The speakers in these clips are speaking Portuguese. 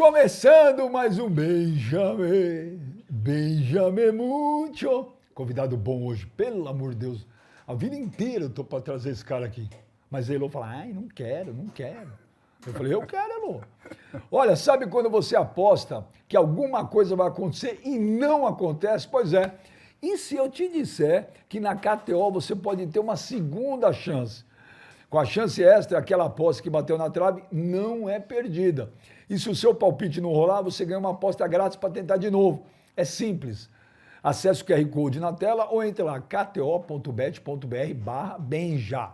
Começando mais um Benjamin, Benjamin Mucho. Convidado bom hoje, pelo amor de Deus. A vida inteira eu tô para trazer esse cara aqui. Mas ele fala, ai, não quero. Eu falei, eu quero, Elô. Olha, sabe quando você aposta que alguma coisa vai acontecer e não acontece? Pois é. E se eu te disser que na KTO você pode ter uma segunda chance? Com a chance extra, aquela aposta que bateu na trave não é perdida. E se o seu palpite não rolar, você ganha uma aposta grátis para tentar de novo. É simples. Acesse o QR Code na tela ou entre lá, kto.bet.br/benja.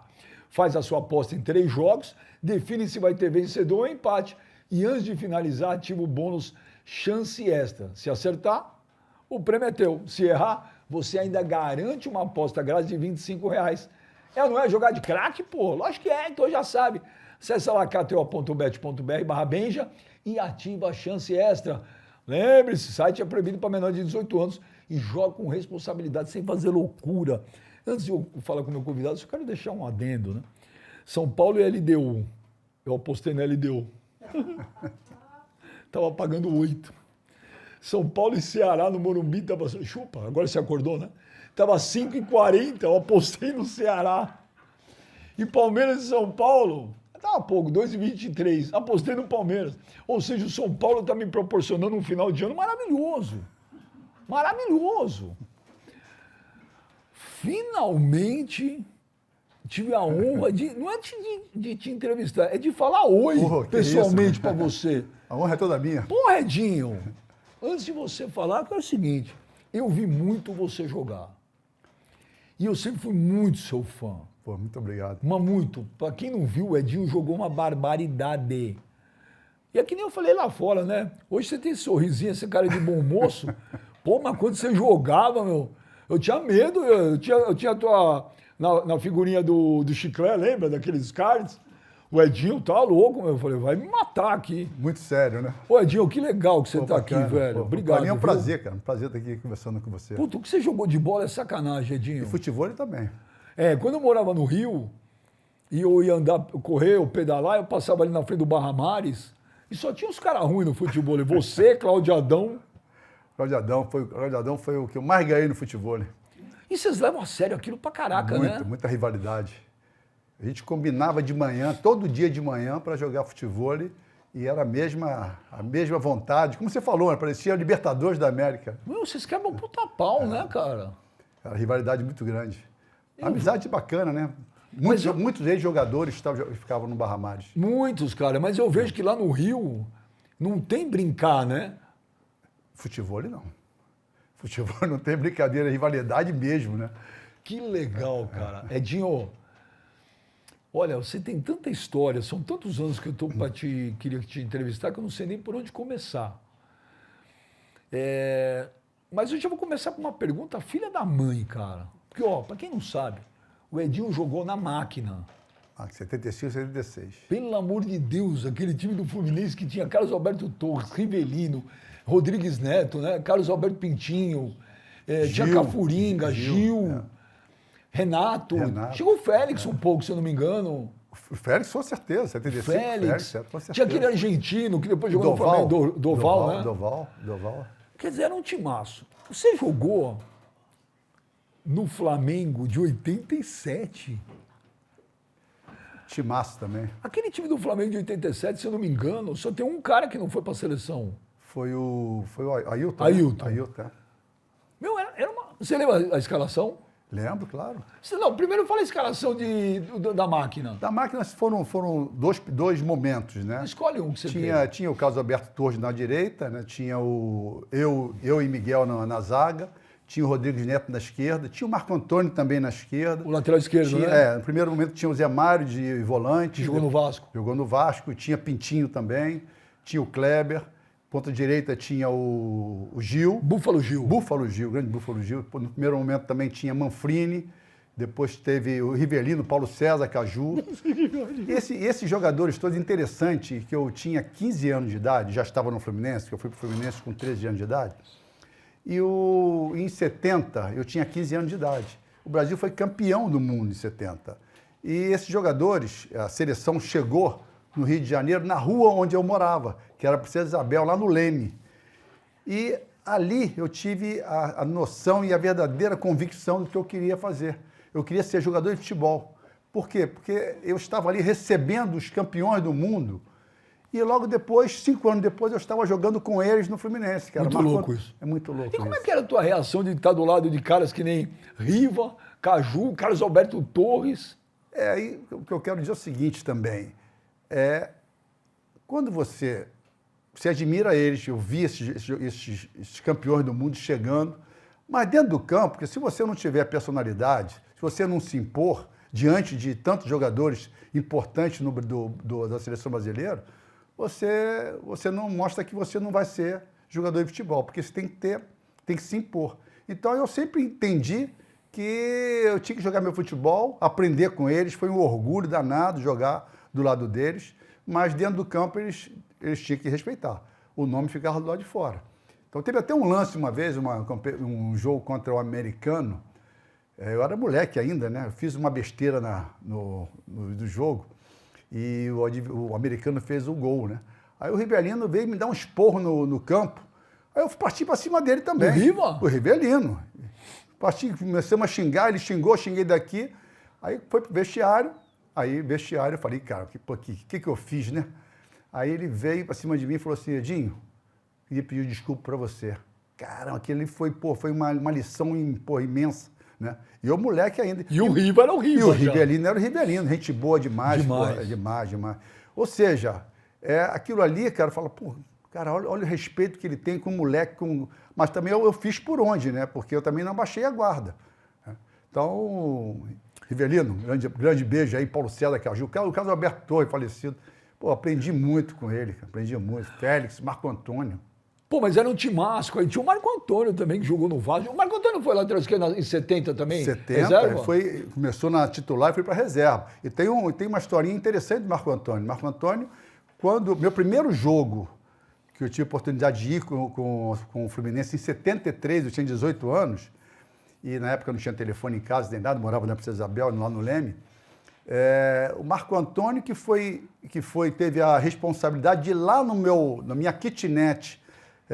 Faz a sua aposta em 3 jogos, define se vai ter vencedor ou empate. E antes de finalizar, ativa o bônus chance extra. Se acertar, o prêmio é teu. Se errar, você ainda garante uma aposta grátis de R$ 25. Não é jogar de craque, pô? Lógico que é, então já sabe. Acesse lá kto.bet.br/benja e ativa a chance extra. Lembre-se, o site é proibido para menor de 18 anos e joga com responsabilidade, sem fazer loucura. Antes de eu falar com o meu convidado, eu quero deixar um adendo, né? São Paulo e LDU. Eu apostei na LDU. Tava pagando 8. São Paulo e Ceará no Morumbi tava... Chupa, agora você acordou, né? Tava 5,40, eu apostei no Ceará. E Palmeiras e São Paulo, tava pouco, 2,23. Apostei no Palmeiras. Ou seja, o São Paulo está me proporcionando um final de ano maravilhoso. Maravilhoso. Finalmente tive a honra de, não é de te entrevistar, é de falar oi pessoalmente para você. A honra é toda minha. Porra, Edinho, antes de você falar, que é o seguinte, eu vi muito você jogar. E eu sempre fui muito seu fã. Pô, muito obrigado. Mas muito. Para quem não viu, o Edinho jogou uma barbaridade. E é que nem eu falei lá fora, né? Hoje você tem esse sorrisinho, esse cara de bom moço. Pô, mas quando você jogava, meu, eu tinha medo. Eu tinha a tua... Na figurinha do Chiclé, lembra? Daqueles cards. O Edinho tá louco, meu. Eu falei, vai me matar aqui. Muito sério, né? Ô, Edinho, que legal que você tá bacana, aqui, velho. Pô, obrigado. Pra mim é um viu? prazer, cara. Um prazer estar aqui conversando com você. Puta, o que você jogou de bola é sacanagem, Edinho. E futebol também. Quando eu morava no Rio, e eu ia andar, correr ou pedalar, eu passava ali na frente do Barra Mares, e só tinha uns caras ruins no futebol. Você, Cláudio Adão. Cláudio Adão foi o que eu mais ganhei no futebol. E vocês levam a sério aquilo pra caraca, né? Muita rivalidade. A gente combinava de manhã, todo dia de manhã, para jogar futebol, e era a mesma vontade. Como você falou, né? Parecia Libertadores da América. Meu, vocês quebram um puta pau, né, cara? Era rivalidade muito grande. Amizade bacana, né? Muitos ex-jogadores ficavam no Barra Mares. Muitos, cara. Mas eu vejo que lá no Rio não tem brincar, né? Futebol não. Futebol não tem brincadeira, é rivalidade mesmo, né? Que legal, cara. Edinho, olha, você tem tanta história, são tantos anos que eu queria te entrevistar que eu não sei nem por onde começar. Mas eu já vou começar com uma pergunta, filha da mãe, cara. Porque, ó, pra quem não sabe, o Edinho jogou na máquina. 75, 76. Pelo amor de Deus, aquele time do Fluminense que tinha Carlos Alberto Torres, Rivelino, Rodrigues Neto, né? Carlos Alberto Pintinho, tinha Cafuringa, Gil, Renato. Chegou o Félix um pouco, se eu não me engano. O Félix, com certeza, 75. Félix. Com certeza. Tinha aquele argentino que depois jogou no Flamengo, Doval, né? Doval. Quer dizer, era um timaço. Você jogou no Flamengo de 87. Timaço também. Aquele time do Flamengo de 87, se eu não me engano, só tem um cara que não foi para a seleção. Foi o Ailton. Ailton. Ailton. Meu, era uma... Você lembra a escalação? Lembro, claro. Não, primeiro fala a escalação da máquina. Da máquina foram dois momentos, né? Escolhe um que você quer. Tinha o Carlos Alberto Torres na direita, né? Tinha eu e Miguel na zaga. Tinha o Rodrigues Neto na esquerda, tinha o Marco Antônio também na esquerda. O lateral esquerdo, né? No primeiro momento tinha o Zé Mário de volante. Que jogou no Vasco. Jogou no Vasco, tinha Pintinho também, tinha o Kleber. Ponta direita tinha o Gil. Búfalo Gil. Grande Búfalo Gil. No primeiro momento também tinha Manfrini. Depois teve o Rivelino, Paulo César, Caju. Esses jogadores todos interessantes, que eu tinha 15 anos de idade, já estava no Fluminense, que eu fui para o Fluminense com 13 anos de idade. E em 70, eu tinha 15 anos de idade. O Brasil foi campeão do mundo em 70. E esses jogadores, a seleção chegou no Rio de Janeiro, na rua onde eu morava, que era Princesa Isabel, lá no Leme. E ali eu tive a noção e a verdadeira convicção do que eu queria fazer. Eu queria ser jogador de futebol. Por quê? Porque eu estava ali recebendo os campeões do mundo e logo depois, 5 anos depois, eu estava jogando com eles no Fluminense. Que era Muito louco isso. É muito louco E como isso. é que era a tua reação de estar do lado de caras que nem Riva, Caju, Carlos Alberto Torres? Aí o que eu quero dizer é o seguinte também. Quando você admira eles, eu vi esses campeões do mundo chegando, mas dentro do campo, porque se você não tiver personalidade, se você não se impor diante de tantos jogadores importantes da seleção brasileira, você não mostra que você não vai ser jogador de futebol, porque você tem que se impor. Então eu sempre entendi que eu tinha que jogar meu futebol, aprender com eles, foi um orgulho danado jogar do lado deles, mas dentro do campo eles tinham que respeitar. O nome ficava do lado de fora. Então teve até um lance uma vez, um jogo contra o americano. Eu era moleque ainda, né? Eu fiz uma besteira no jogo e o americano fez o gol, né? Aí o Rivelino veio me dar um esporro no campo. Aí eu parti para cima dele também. O Riva? O Rivelino. Começamos a xingar, ele xingou, xinguei daqui. Aí foi pro vestiário. Aí, vestiário, eu falei, cara, o que eu fiz, né? Aí ele veio para cima de mim e falou assim, Edinho, queria pedir desculpa para você. Caramba, aquele foi uma lição imensa, né? E eu, moleque ainda. E o Riva era o Riva. E o Rivelino era o Rivelino, gente boa demais. Demais. Pô, demais. Ou seja, aquilo ali, cara, fala, pô, cara, olha o respeito que ele tem com o moleque, mas também eu fiz por onde, né? Porque eu também não baixei a guarda. Então, Rivelino, grande beijo aí, Paulo César Caju, o Carlos Alberto Torres, falecido. Pô, aprendi muito com ele, aprendi muito. Félix, Marco Antônio. Pô, mas era um timasco aí. Tinha o Marco Antônio também, que jogou no Vasco. O Marco Antônio foi lateral esquerdo em 70 também? 70, reserva? Começou na titular e foi para reserva. E tem uma historinha interessante do Marco Antônio. Marco Antônio, meu primeiro jogo, que eu tive a oportunidade de ir com o Fluminense em 73, eu tinha 18 anos, e na época não tinha telefone em casa nem nada, morava na Princesa Isabel, lá no Leme. O Marco Antônio teve a responsabilidade de ir lá na minha kitnet,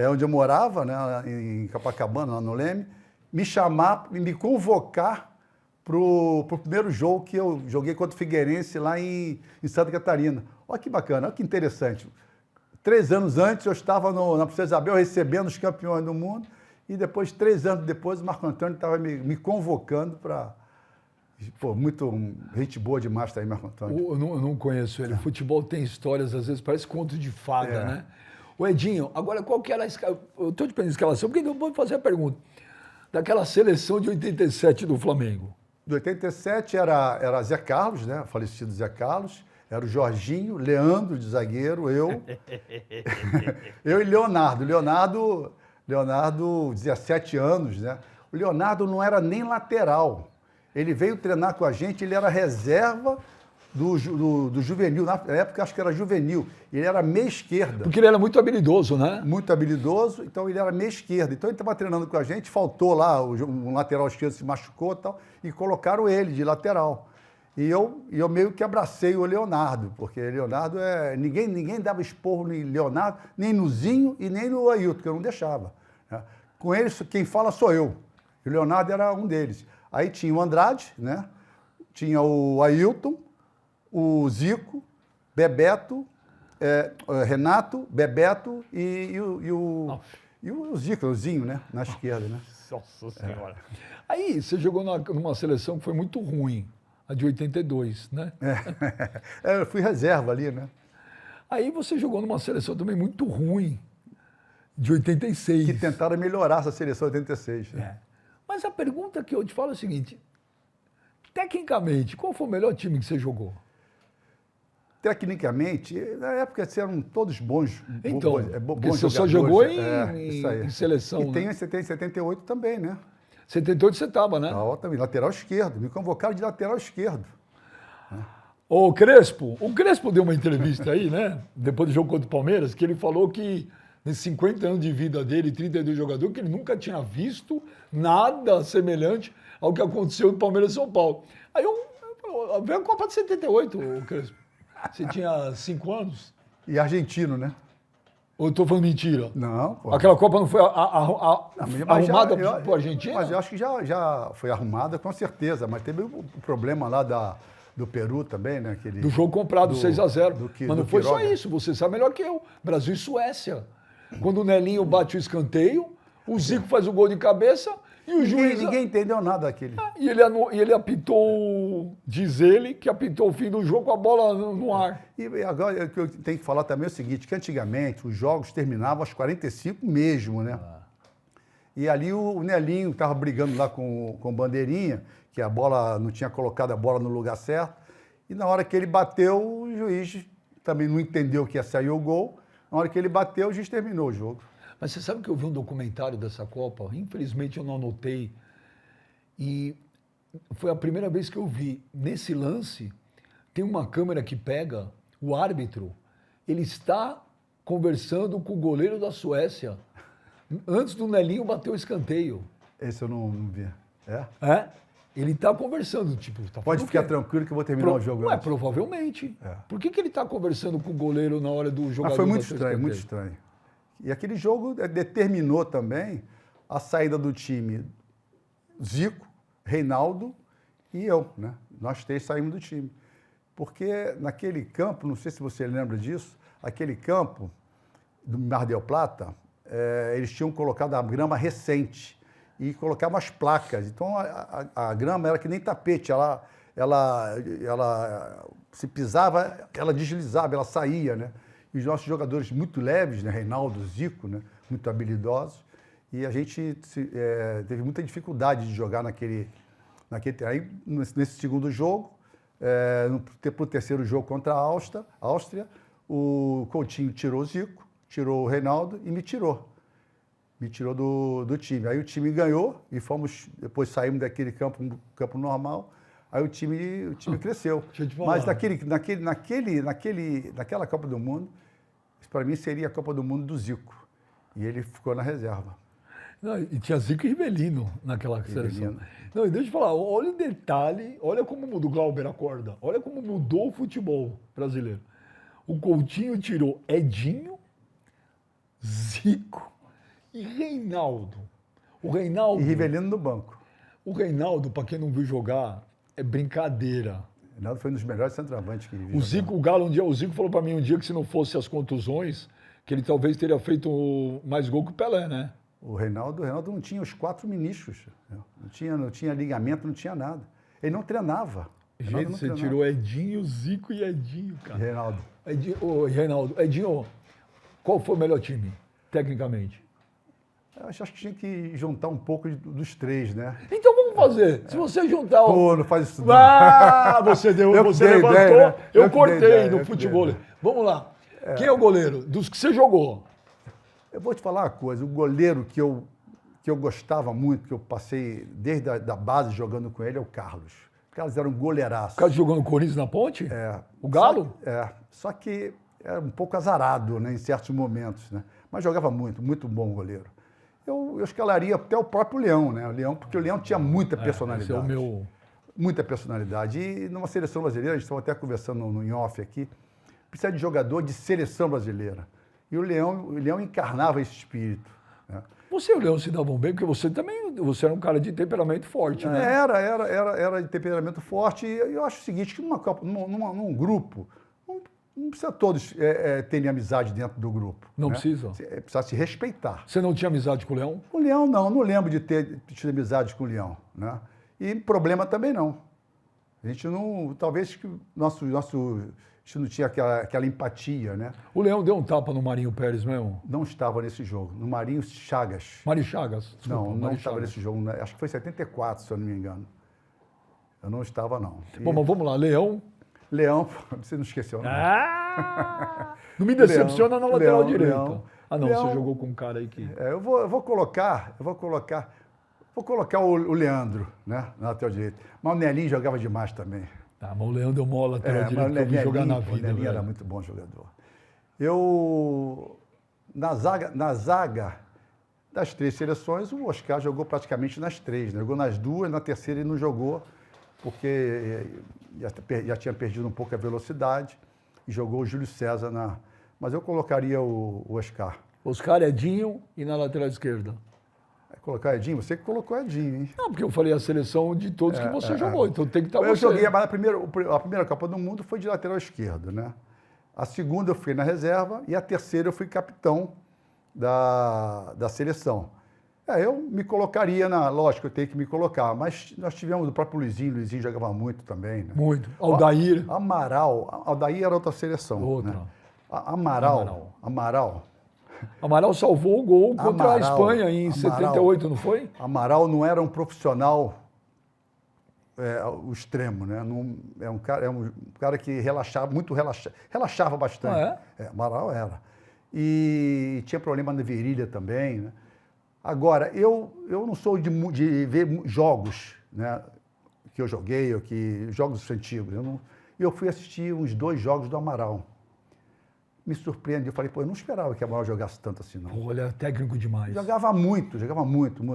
onde eu morava, né, em Copacabana, lá no Leme, me chamar e me convocar para o primeiro jogo que eu joguei contra o Figueirense lá em Santa Catarina. Olha que bacana, olha que interessante. 3 anos antes eu estava na Princesa Isabel recebendo os campeões do mundo e depois, 3 anos depois, o Marco Antônio estava me convocando para... Pô, gente boa demais tá aí, Marco Antônio. Eu não conheço ele. Futebol tem histórias, às vezes parece conto de fada, né? O Edinho, agora qual que era a escalação? Eu estou te pedindo a escalação, porque eu vou fazer a pergunta. Daquela seleção de 87 do Flamengo. De 87 era Zé Carlos, né? O falecido Zé Carlos. Era o Jorginho, Leandro de zagueiro, eu. Eu e Leonardo. Leonardo, 17 anos, né? O Leonardo não era nem lateral. Ele veio treinar com a gente, ele era reserva do juvenil. Na época, acho que era juvenil. Ele era meia esquerda. Porque ele era muito habilidoso, né? Muito habilidoso, então ele era meia esquerda. Então ele estava treinando com a gente, faltou lá, um lateral esquerdo se machucou e tal, e colocaram ele de lateral. E eu meio que abracei o Leonardo, porque Leonardo ninguém dava esporro em Leonardo, nem no Zinho e nem no Ailton, que eu não deixava. Né? Com eles, quem fala sou eu. E o Leonardo era um deles. Aí tinha o Andrade, né? Tinha o Ailton, o Zico, Bebeto, Renato, Bebeto e o Zico, o Zinho, né? Na esquerda, né? Nossa Senhora. Aí você jogou numa seleção que foi muito ruim, a de 82, né? Eu fui reserva ali, né? Aí você jogou numa seleção também muito ruim, de 86. Que tentaram melhorar essa seleção de 86. Né? Mas a pergunta que eu te falo é a seguinte, tecnicamente, qual foi o melhor time que você jogou? Tecnicamente, na época eram todos bons. Então, bons você jogadores. só jogou em seleção, e tem né? em 78 também, né? 78 você estava, né? Também, lateral esquerdo. Me convocaram de lateral esquerdo. O Crespo deu uma entrevista aí, né? Depois do jogo contra o Palmeiras, que ele falou que nesses 50 anos de vida dele, 32 jogadores, que ele nunca tinha visto nada semelhante ao que aconteceu no Palmeiras e São Paulo. Aí veio a Copa de 78, o Crespo. Você tinha 5 anos? E argentino, né? Ou eu tô falando mentira? Não, pô. Aquela Copa não foi Mas arrumada já- pro Argentina? Mas eu acho que já foi arrumada, com certeza. Mas teve o problema lá do Peru também, né? Do jogo comprado, 6-0. Mas não do foi só Quiroga. isso, você sabe melhor que eu. Brasil e Suécia. Quando o Nelinho bate o escanteio, o Zico faz o gol de cabeça e o juiz... Ninguém entendeu nada daquele. E ele apitou, diz ele, que apitou o fim do jogo com a bola no ar. E agora o que eu tenho que falar também é o seguinte, que antigamente os jogos terminavam aos 45 mesmo, né? E ali o Nelinho estava brigando lá com o Bandeirinha, que a bola não tinha colocado a bola no lugar certo. E na hora que ele bateu, o juiz também não entendeu que ia sair o gol. Na hora que ele bateu, o juiz terminou o jogo. Mas você sabe que eu vi um documentário dessa Copa? Infelizmente eu não anotei. E foi a primeira vez que eu vi. Nesse lance, tem uma câmera que pega o árbitro. Ele está conversando com o goleiro da Suécia antes do Nelinho bater o escanteio. Esse eu não vi. É? É? Ele está conversando, tipo... Tá Pode falando ficar o quê? tranquilo que eu vou terminar o jogo Ué, antes. provavelmente. É. Por que ele está conversando com o goleiro na hora do jogador? Mas foi muito bater o estranho, muito escanteio? estranho. E aquele jogo determinou também a saída do time Zico, Reinaldo e eu, né? Nós três saímos do time. Porque naquele campo, não sei se você lembra disso, aquele campo do Mar del Plata, eles tinham colocado a grama recente e colocavam as placas. Então a grama era que nem tapete, ela se pisava, ela deslizava, ela saía, né? E os nossos jogadores muito leves, né? Reinaldo, Zico, né? Muito habilidosos. E a gente teve muita dificuldade de jogar naquele. Aí, nesse segundo jogo, para o terceiro jogo contra a Áustria, o Coutinho tirou o Zico, tirou o Reinaldo e me tirou. Me tirou do time. Aí o time ganhou e depois saímos daquele campo normal. Aí o time cresceu. Deixa eu te falar. Mas naquela Copa do Mundo, para mim seria a Copa do Mundo do Zico. E ele ficou na reserva. Não, e tinha Zico e Rivelino naquela seleção. Não, e deixa eu falar, olha o detalhe, olha como mudou, o Glauber acorda, olha como mudou o futebol brasileiro. O Coutinho tirou Edinho, Zico e Reinaldo. E Rivelino no banco. O Reinaldo, para quem não viu jogar, é brincadeira. Reinaldo foi um dos melhores centroavantes que vi. O Zico, o Zico falou para mim um dia que se não fosse as contusões, que ele talvez teria feito mais gol que o Pelé, né? O Reinaldo não tinha os 4 ministros. Não tinha ligamento, não tinha nada. Ele não treinava. Gente, você tirou Edinho, Zico e Edinho, cara. Reinaldo. Edinho, qual foi o melhor time, tecnicamente? Eu acho que tinha que juntar um pouco dos três, né? Então vamos fazer. Se você juntar o... Pô, não faz isso não. Ah, você Eu que dei levantou, ideia, né? eu Eu que cortei dei ideia, no eu que futebol. dei ideia. Vamos lá. Quem é o goleiro? Dos que você jogou? Eu vou te falar uma coisa, o goleiro que eu gostava muito, que eu passei desde a base jogando com ele, é o Carlos. O Carlos era um goleiraço. O cara jogou no Corinthians na Ponte? É. O Galo? Só que era um pouco azarado, né, em certos momentos, né? Mas jogava muito, muito bom goleiro. Eu escalaria até o próprio Leão, né? Porque o Leão tinha muita personalidade. Esse é o meu... Muita personalidade. E numa seleção brasileira, a gente estava até conversando no off aqui, precisa de jogador de seleção brasileira. E o Leão encarnava esse espírito. Né? Você e o Leão se davam bem, porque você era um cara de temperamento forte, né? Era de temperamento forte. E eu acho o seguinte, que num grupo, não precisa todos terem amizade dentro do grupo. Não né? precisa? Precisa se respeitar. Você não tinha amizade com o Leão? O Leão, não lembro de ter tido amizade com o Leão. Né? E problema também não. A gente não... Talvez que nosso a gente não tinha aquela empatia, né? O Leão deu um tapa no Marinho Pérez mesmo? Não estava nesse jogo. No Marinho Chagas. Mário Chagas. Desculpa, Não Mário estava Chagas. nesse jogo. Acho que foi 74, se eu não me engano. Eu não estava, não. Bom, mas vamos lá. Leão. Leão, você não esqueceu, não? Não me decepciona na lateral direita. Leão. Não, Leão. você jogou com um cara aí que... Eu vou colocar o Leandro, né, na lateral direita. Mas o Nelinho jogava demais também. Tá, mas o Leão deu mó lateral Mas direita que eu vi jogar na o vida, Nelinho era velho. muito bom jogador. Na zaga das 3 seleções, o Oscar jogou praticamente nas 3, né? Jogou nas 2, na terceira ele não jogou, porque já tinha perdido um pouco a velocidade. e jogou o Júlio César na... Mas eu colocaria o Oscar. Oscar, Edinho e na lateral esquerda. Colocar Edinho? Você que colocou Edinho, hein? Não, porque eu falei a seleção de todos que você jogou, então tem que estar Eu você. joguei, mas a primeira Copa do Mundo foi de lateral esquerdo, né? A segunda eu fui na reserva e a terceira eu fui capitão da seleção. Eu me colocaria lógico, eu tenho que me colocar, mas nós tivemos o próprio Luizinho jogava muito também, né? Muito. Aldair. Aldair era outra seleção. Outra. Né? Amaral Salvou o gol contra a Espanha em 78, não foi? Amaral não era um profissional o extremo, né? Não, é um cara que relaxava bastante. Amaral era. E tinha problema na virilha também, né? Agora, eu não sou de ver jogos, né, que eu joguei, jogos antigos. Eu fui assistir uns 2 jogos do Amaral. Me surpreendeu. Eu falei, eu não esperava que o Amaral jogasse tanto assim, não. Olha, técnico demais. Jogava muito.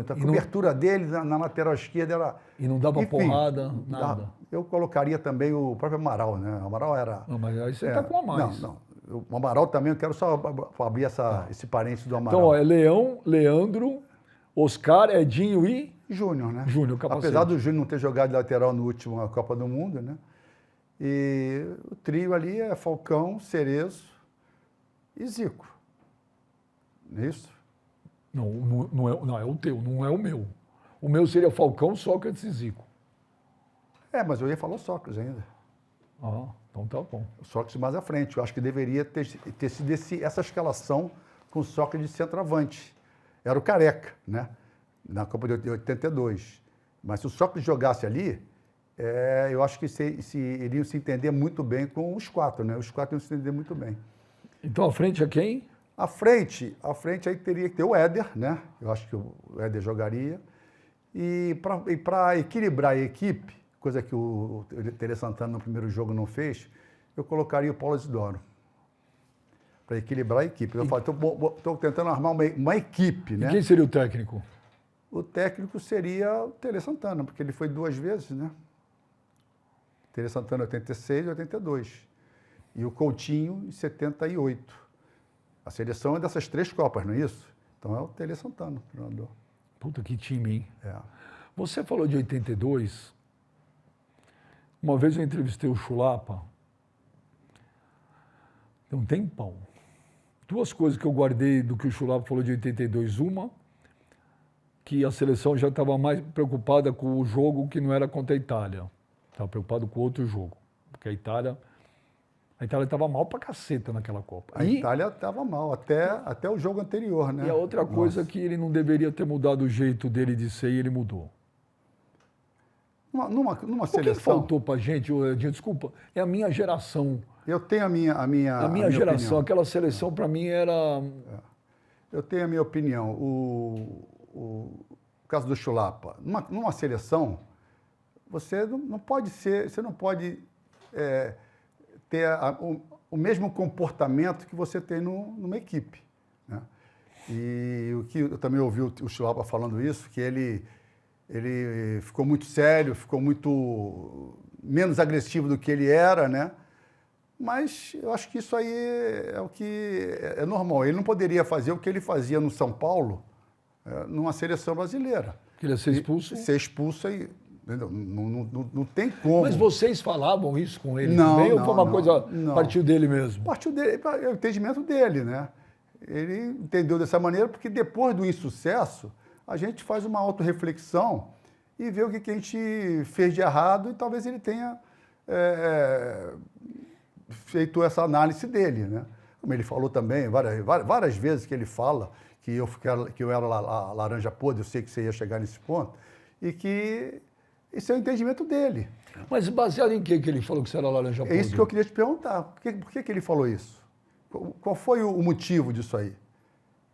A cobertura dele na lateral esquerda era... E não dava porrada, nada. Eu colocaria também o próprio Amaral, né? O Amaral era... Não, mas aí você está com a mais. Não. O Amaral também, eu quero só abrir esse parênteses do Amaral. Então, é Leão, Leandro, Oscar, Edinho e... Júnior, né? Júnior, capacete. Apesar do Júnior não ter jogado de lateral no último Copa do Mundo, né? E o trio ali é Falcão, Cerezo e Zico. Não é isso? Não, é o teu, não é o meu. O meu seria Falcão, Sócrates e Zico. Mas eu ia falar o Sócrates ainda. Então tá bom. O Sócrates mais à frente. Eu acho que deveria ter sido essa escalação com o Sócrates de centroavante. Era o Careca, né? Na Copa de 82. Mas se o Sócrates jogasse ali, eu acho que iriam se entender muito bem com os 4, né? Os 4 iam se entender muito bem. Então a frente é quem? A frente aí teria que ter o Éder, né? Eu acho que o Éder jogaria. E para equilibrar a equipe, coisa que o Tele Santana no primeiro jogo não fez, eu colocaria o Paulo Isidoro. Para equilibrar a equipe. Eu estou tentando armar uma equipe, né? E quem seria o técnico? O técnico seria o Tele Santana, porque ele foi 2 vezes, né? Tele Santana em 86 e 82. E o Coutinho em 78. A seleção é dessas 3 Copas, não é isso? Então é o Tele Santana, o treinador. Puta, que time, hein? Você falou de 82. Uma vez eu entrevistei o Chulapa. Tem um tempão. 2 coisas que eu guardei do que o Chulapa falou de 82. Uma, que a seleção já estava mais preocupada com o jogo que não era contra a Itália. Estava preocupado com outro jogo. Porque a Itália estava mal pra caceta naquela Copa. A Itália estava mal, até o jogo anterior, né? E a outra coisa que ele não deveria ter mudado o jeito dele de ser e ele mudou. Numa seleção... O que faltou pra gente, Edinho? Desculpa, é a minha geração. Eu tenho a minha geração, opinião. aquela seleção para mim era... Eu tenho a minha opinião. O caso do Chulapa. Numa seleção, você não pode ter o mesmo comportamento que você tem numa equipe, né? E o que eu também ouvi o Chulapa falando isso, que ele ficou muito sério, ficou muito menos agressivo do que ele era, né? Mas eu acho que isso aí é o que é normal. Ele não poderia fazer o que ele fazia no São Paulo, numa seleção brasileira. Queria ser expulso? Ser expulso aí, entendeu? Não tem como. Mas vocês falavam isso com ele não, também? Não, ou foi uma coisa partiu dele mesmo? Partiu dele, é o entendimento dele, né? Ele entendeu dessa maneira porque depois do insucesso, a gente faz uma autorreflexão e vê o que a gente fez de errado e talvez ele tenha feito essa análise dele, né? Como ele falou também, várias vezes que ele fala que eu era a laranja podre, eu sei que você ia chegar nesse ponto, e que esse é o entendimento dele. Mas baseado em que ele falou que você era laranja podre? É isso que eu queria te perguntar. Por que ele falou isso? Qual foi o motivo disso aí?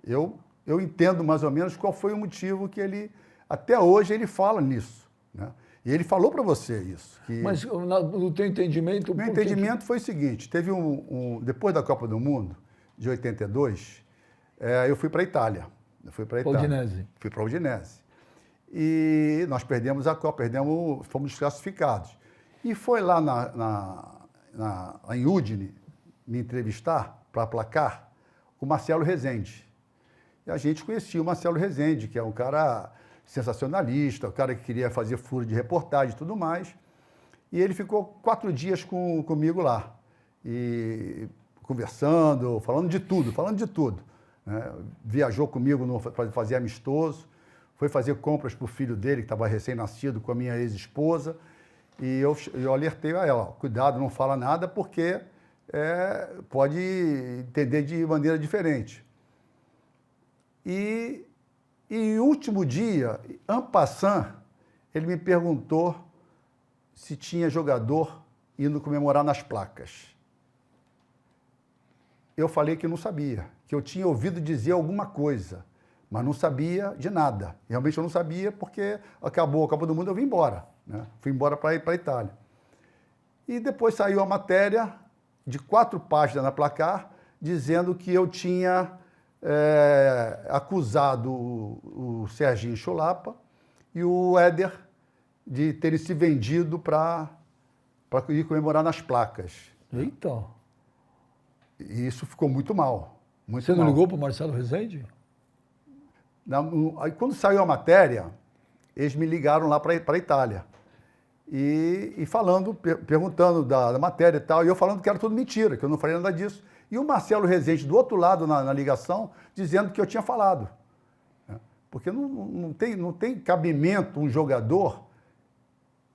Eu entendo mais ou menos qual foi o motivo que ele... Até hoje ele fala nisso, né? E ele falou para você isso. Mas no teu entendimento... Meu entendimento foi o seguinte, teve depois da Copa do Mundo, de 82, eu fui para a Itália. Fui para a Udinese. E nós perdemos a Copa, fomos desclassificados. E foi lá em Udine, me entrevistar para Placar o Marcelo Rezende. E a gente conhecia o Marcelo Rezende, que é um cara sensacionalista, um cara que queria fazer furo de reportagem e tudo mais. E ele ficou 4 dias comigo lá, e conversando, falando de tudo. Né? Viajou comigo para fazer amistoso, foi fazer compras para o filho dele, que estava recém-nascido, com a minha ex-esposa, e eu alertei a ela, ó, cuidado, não fala nada, porque pode entender de maneira diferente. E último dia, en passant, ele me perguntou se tinha jogador indo comemorar nas placas. Eu falei que não sabia, que eu tinha ouvido dizer alguma coisa, mas não sabia de nada. Realmente eu não sabia porque acabou a Copa do Mundo, eu vim embora. Né? Fui embora para ir para a Itália. E depois saiu a matéria de 4 páginas na Placar, dizendo que eu tinha acusado o Serginho Chulapa e o Éder de terem se vendido para ir comemorar nas placas. Eita. E isso ficou muito mal. Você não ligou para o Marcelo Rezende? Aí, quando saiu a matéria, eles me ligaram lá para a Itália. E falando, perguntando da matéria e tal, e eu falando que era tudo mentira, que eu não falei nada disso. E o Marcelo Rezende, do outro lado na ligação, dizendo que eu tinha falado. Porque não tem cabimento um jogador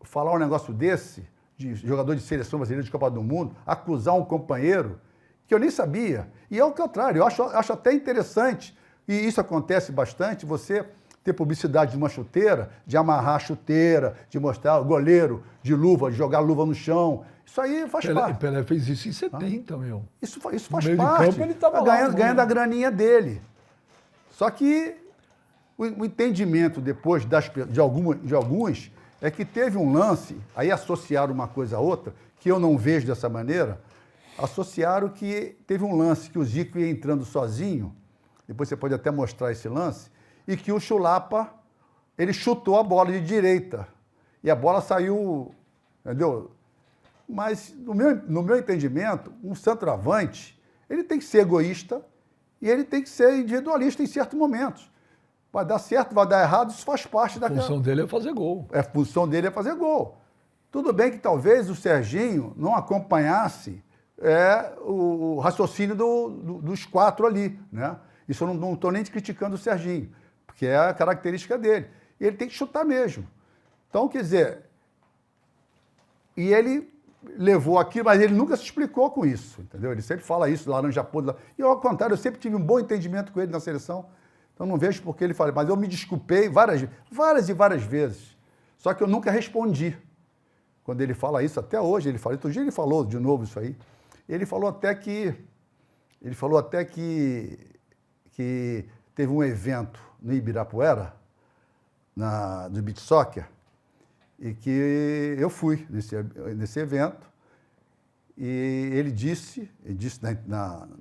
falar um negócio desse, de jogador de seleção brasileira de Copa do Mundo, acusar um companheiro que eu nem sabia. E ao contrário, eu acho até interessante, e isso acontece bastante, você ter publicidade de uma chuteira, de amarrar a chuteira, de mostrar o goleiro de luva, de jogar luva no chão. Isso aí faz parte. Pelé fez isso em 70, meu. Isso faz No meio parte. de campo, ele tava ganhando a graninha dele. Só que o entendimento depois de alguns é que teve um lance, aí associaram uma coisa a outra, que eu não vejo dessa maneira, associaram que teve um lance que o Zico ia entrando sozinho, depois você pode até mostrar esse lance, e que o Chulapa, ele chutou a bola de direita, e a bola saiu, entendeu? Mas, no meu entendimento, um centroavante, ele tem que ser egoísta e ele tem que ser individualista em certos momentos. Vai dar certo, vai dar errado, isso faz parte da... A função dele é fazer gol. A função dele é fazer gol. Tudo bem que talvez o Serginho não acompanhasse o raciocínio dos 4 ali, né? Isso eu não estou nem criticando o Serginho, porque é a característica dele. E ele tem que chutar mesmo. Então, quer dizer, e ele levou aquilo, mas ele nunca se explicou com isso, entendeu? Ele sempre fala isso, laranja podre. E ao contrário, eu sempre tive um bom entendimento com ele na seleção, então não vejo por que ele fala. Mas eu me desculpei várias e várias vezes, só que eu nunca respondi. Quando ele fala isso, até hoje ele fala, outro dia ele falou de novo isso aí, ele falou até que teve um evento no Ibirapuera, do beach soccer, e que eu fui nesse evento, e ele disse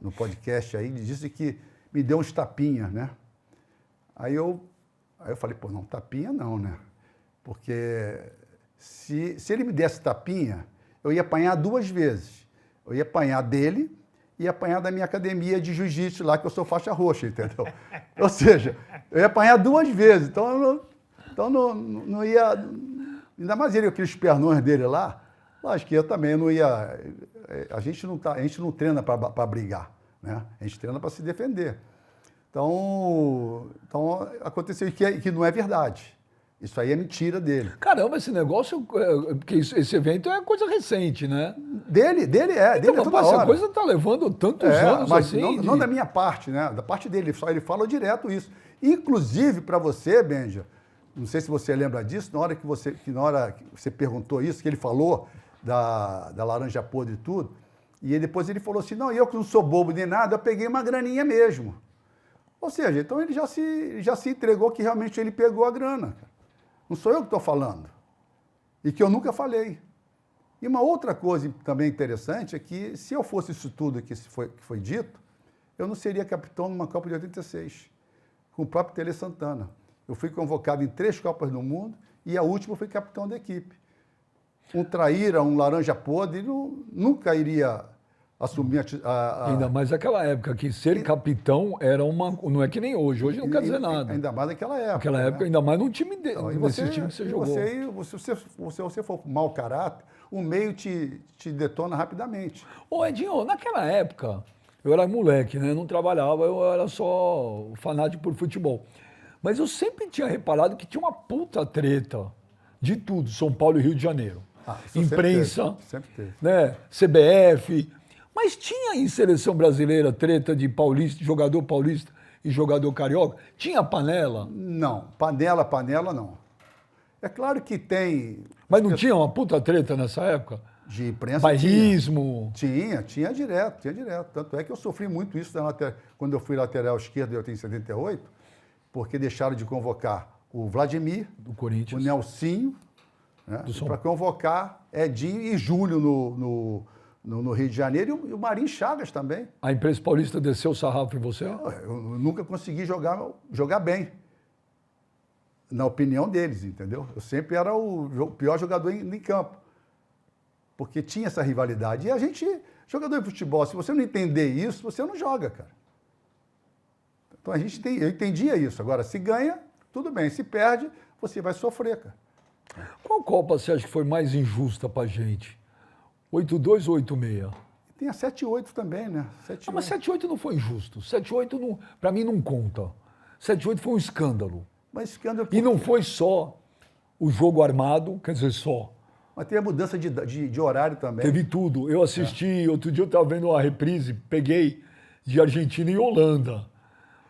no podcast aí, ele disse que me deu uns tapinhas, né? Aí eu falei, pô, não, tapinha não, né? Porque se ele me desse tapinha, eu ia apanhar 2 vezes. Eu ia apanhar dele e apanhar da minha academia de jiu-jitsu lá, que eu sou faixa roxa, entendeu? Ou seja, eu ia apanhar 2 vezes, então não ia... Ainda mais ele, aqueles pernões dele lá, acho que eu também não ia... A gente não treina para brigar, né? A gente treina para se defender. Então aconteceu que não é verdade. Isso aí é mentira dele. Caramba, esse negócio, porque esse evento é coisa recente, né? Dele é toda hora. Essa coisa está levando tantos anos mas assim. Não da minha parte, né? Da parte dele, ele fala direto isso. Inclusive, para você, Benja, não sei se você lembra disso, na hora que você perguntou isso, que ele falou da laranja podre e tudo, e depois ele falou assim, não, eu que não sou bobo nem nada, eu peguei uma graninha mesmo. Ou seja, então ele já se entregou que realmente ele pegou a grana. Não sou eu que estou falando. E que eu nunca falei. E uma outra coisa também interessante é que, se eu fosse isso tudo que foi dito, eu não seria capitão numa Copa de 86, com o próprio Tele Santana. Eu fui convocado em 3 Copas do Mundo e a última eu fui capitão da equipe. Um traíra, um laranja podre, nunca iria assumir Ainda mais naquela época, que ser capitão era uma... Não é que nem hoje. Hoje não quer dizer nada. Ainda mais naquela época. Naquela época, né? ainda mais num time Então, nesse time que você jogou. Se você for mau caráter, o meio te detona rapidamente. Ô, Edinho, naquela época, eu era moleque, né? Não trabalhava, eu era só fanático por futebol. Mas eu sempre tinha reparado que tinha uma puta treta de tudo, São Paulo e Rio de Janeiro. Isso Imprensa, sempre teve. né? CBF. Mas tinha em seleção brasileira treta de paulista, jogador paulista e jogador carioca? Tinha panela? Não, panela não. É claro que tem... Mas não tinha uma puta treta nessa época? De imprensa Bairrismo? tinha direto. Tanto é que eu sofri muito isso quando eu fui lateral esquerdo em 78, porque deixaram de convocar o Vladimir, Do Corinthians. o Nelsinho, né, São para convocar Edinho e Júlio no Rio de Janeiro e o Marinho Chagas também. A imprensa paulista desceu o sarrafo em você? Eu nunca consegui jogar bem, na opinião deles, entendeu? Eu sempre era o pior jogador em campo, porque tinha essa rivalidade. E a gente, jogador de futebol, se você não entender isso, você não joga, cara. Então eu entendia isso. Agora, se ganha, tudo bem. Se perde, você vai sofrer, cara. Qual Copa você acha que foi mais injusta pra gente? 8-2 ou 8-6? Tem a 7-8 também, né? Ah, mas 7-8 não foi injusto. 7-8, não, pra mim, não conta. 7-8 foi um escândalo. Mas escândalo... E não foi só o jogo armado, quer dizer, só. Mas tem a mudança de horário também. Teve tudo. Eu assisti, outro dia eu estava vendo uma reprise, peguei de Argentina e Holanda.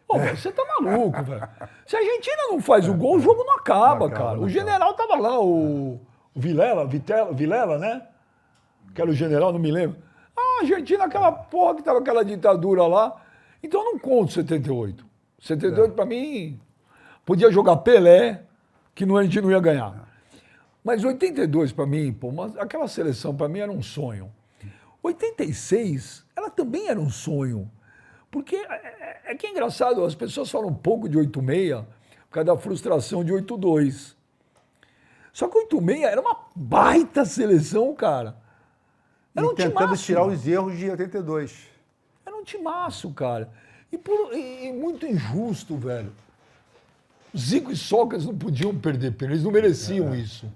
Pô, você tá maluco, velho. Se a Argentina não faz o gol, o jogo não acaba, cara. O general tava lá, o Vilela, né? Que era o general, não me lembro. Ah, a Argentina, aquela porra que tava aquela ditadura lá. Então eu não conto 78. 78 pra mim, podia jogar Pelé, que a gente não ia ganhar. Mas 82 pra mim, pô, aquela seleção pra mim era um sonho. 86, ela também era um sonho. Porque é que é engraçado, as pessoas falam um pouco de 86 por causa da frustração de 82. Só que 86 era uma baita seleção, cara. Era um tentando timaço. tirar os erros de 82. Era um timaço, cara. E muito injusto, velho. Zico e Sócrates não podiam perder pênalti, eles não mereciam isso.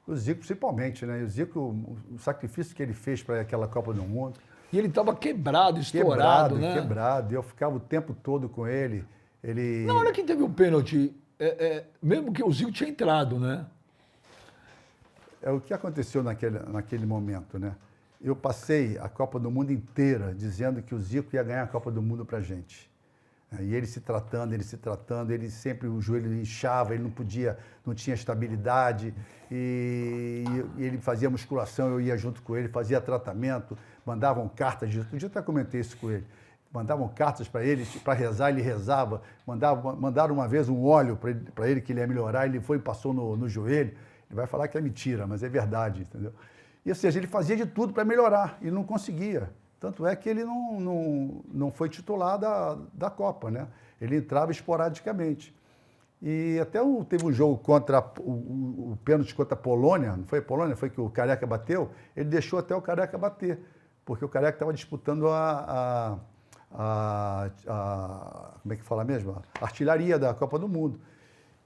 O Zico, principalmente, né? E o Zico, o sacrifício que ele fez para aquela Copa do Mundo. E ele estava quebrado, estourado, né? Quebrado. Eu ficava o tempo todo com ele. Na hora que teve o pênalti, mesmo que o Zico tinha entrado, né? É o que aconteceu naquele momento, né? Eu passei a Copa do Mundo inteira dizendo que o Zico ia ganhar a Copa do Mundo pra gente. E ele se tratando, ele sempre, o joelho inchava, ele não tinha estabilidade, e ele fazia musculação, eu ia junto com ele, fazia tratamento, mandavam cartas, um dia eu até comentei isso com ele, mandavam cartas para ele, para rezar, ele rezava, mandaram uma vez um óleo para ele que ele ia melhorar, ele foi e passou no joelho, ele vai falar que é mentira, mas é verdade, entendeu? E, ou seja, ele fazia de tudo para melhorar e não conseguia. Tanto é que ele não foi titular da Copa, né? Ele entrava esporadicamente. E até teve um jogo contra o pênalti contra a Polônia, não foi a Polônia, foi que o Careca bateu, ele deixou até o Careca bater, porque o Careca estava disputando como é que fala mesmo? A artilharia da Copa do Mundo.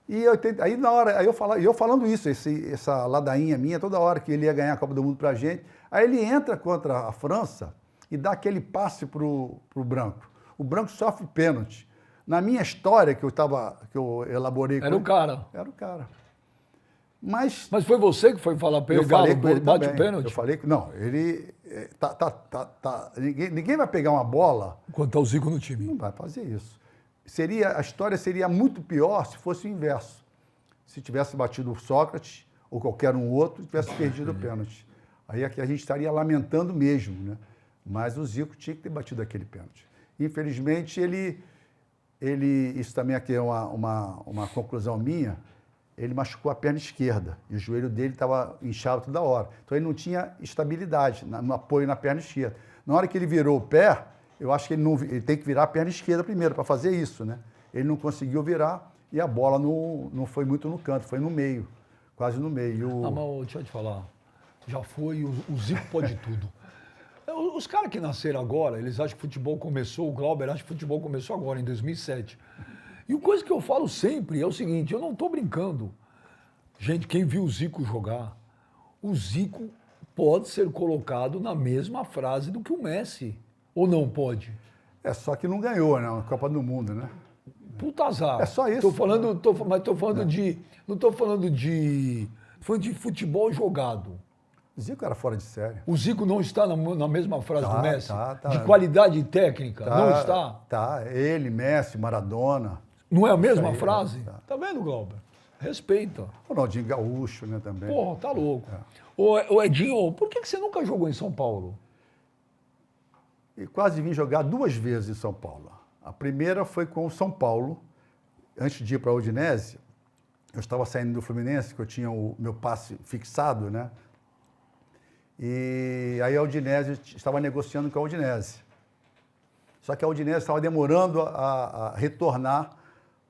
E aí na hora, eu falando isso, essa ladainha minha, toda hora que ele ia ganhar a Copa do Mundo pra gente, aí ele entra contra a França e dá aquele passe pro Branco. O Branco sofre pênalti. Na minha história que eu elaborei... Era o cara. Era o cara. Mas foi você que foi falar para ele, bate o pênalti? Eu falei que... Não, ele... Ninguém vai pegar uma bola... Quando tá o Zico no time. Não vai fazer isso. A história seria muito pior se fosse o inverso. Se tivesse batido o Sócrates ou qualquer um outro, tivesse perdido o pênalti. Aí aqui a gente estaria lamentando mesmo, né? Mas o Zico tinha que ter batido aquele pênalti. Infelizmente, isso também aqui é uma conclusão minha, ele machucou a perna esquerda e o joelho dele estava inchado toda hora. Então ele não tinha estabilidade no apoio na perna esquerda. Na hora que ele virou o pé, eu acho que ele tem que virar a perna esquerda primeiro para fazer isso, né? Ele não conseguiu virar e a bola não foi muito no canto, foi no meio, quase no meio. Mas deixa eu te falar, já foi, o Zico pode tudo. Os caras que nasceram agora, eles acham que futebol começou, o Glauber acha que futebol começou agora, em 2007. E uma coisa que eu falo sempre é o seguinte, eu não estou brincando. Gente, quem viu o Zico jogar, o Zico pode ser colocado na mesma frase do que o Messi. Ou não pode? É só que não ganhou, né? A Copa do Mundo, né? Puta azar. É só isso. Tô falando, mas estou falando de... Não estou falando de... Tô falando de futebol jogado. O Zico era fora de série. O Zico não está na mesma frase do Messi? Tá. De qualidade técnica? Não está? Tá. Ele, Messi, Maradona. Não é a mesma Isso aí, frase? tá. Tá vendo, Glauber? Respeita. Ronaldinho Gaúcho, né, também. Porra, tá louco. Ô Edinho, por que você nunca jogou em São Paulo? E quase vim jogar 2 vezes em São Paulo. A primeira foi com o São Paulo. Antes de ir para a Udinese, eu estava saindo do Fluminense, que eu tinha o meu passe fixado, né? E aí a Udinese estava negociando com a Udinese. Só que a Udinese estava demorando a retornar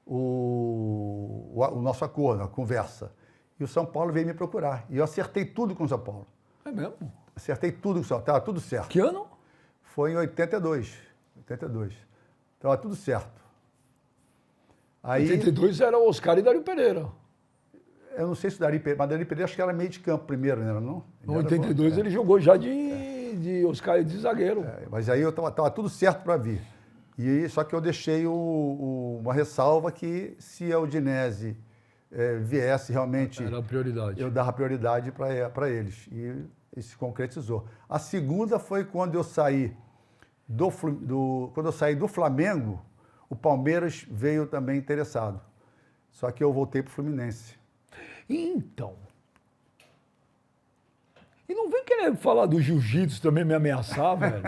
o nosso acordo, a conversa. E o São Paulo veio me procurar. E eu acertei tudo com o São Paulo. É mesmo? Acertei tudo com o São Paulo, estava tudo certo. Que ano? Foi em 82. Estava tudo certo. Aí, 82 era Oscar e Dário Pereira. eu não sei se o Dari Pereira, mas o Dari Pereira acho que era meio de campo primeiro, não era não? Em 82 ele jogou já de Oscar e de zagueiro. Mas aí eu estava tudo certo para vir. E só que eu deixei uma ressalva que se a Udinese viesse realmente, Era a prioridade. eu dava prioridade para eles. E isso se concretizou. A segunda foi quando eu saí quando eu saí do Flamengo, o Palmeiras veio também interessado. Só que eu voltei para o Fluminense. Então. E não vem querer falar do jiu-jitsu também me ameaçar, velho.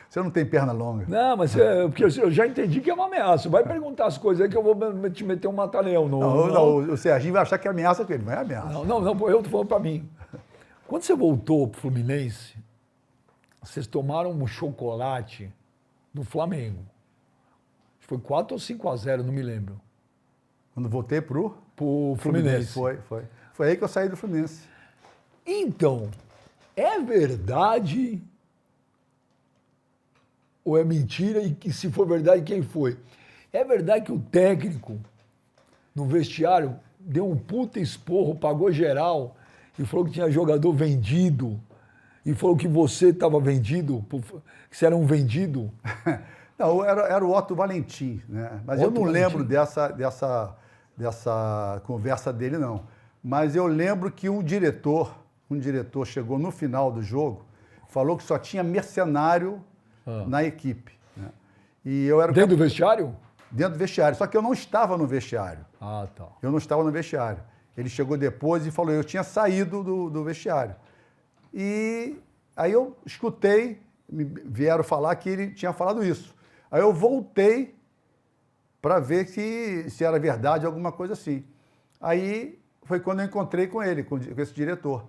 Você não tem perna longa. Não, mas porque eu já entendi que é uma ameaça. Vai perguntar as coisas aí que eu vou te meter um mata-leão. Não, o Serginho vai achar que é ameaça com ele, não é ameaça. Não, eu tô falando pra mim. Quando você voltou pro Fluminense, vocês tomaram um chocolate do Flamengo. Foi 4 ou 5-0, não me lembro. Quando voltei pro Fluminense. Foi. Foi aí que eu saí do Fluminense. Então, é verdade ou é mentira? E se for verdade, quem foi? É verdade que o técnico, no vestiário, deu um puta esporro, pagou geral e falou que tinha jogador vendido e falou que você estava vendido, que você era um vendido? Não, era o Otto Valentim, né? Mas Otto eu não Valentim. lembro dessa conversa dele, não. Mas eu lembro que um diretor chegou no final do jogo, falou que só tinha mercenário na equipe. Né? E eu era Dentro do vestiário? dentro do vestiário, só que eu não estava no vestiário. Ah, tá. Eu não estava no vestiário. Ele chegou depois e falou, eu tinha saído do vestiário. E aí eu escutei, vieram falar que ele tinha falado isso. Aí eu voltei para ver se era verdade, alguma coisa assim. Aí foi quando eu encontrei com ele, com esse diretor.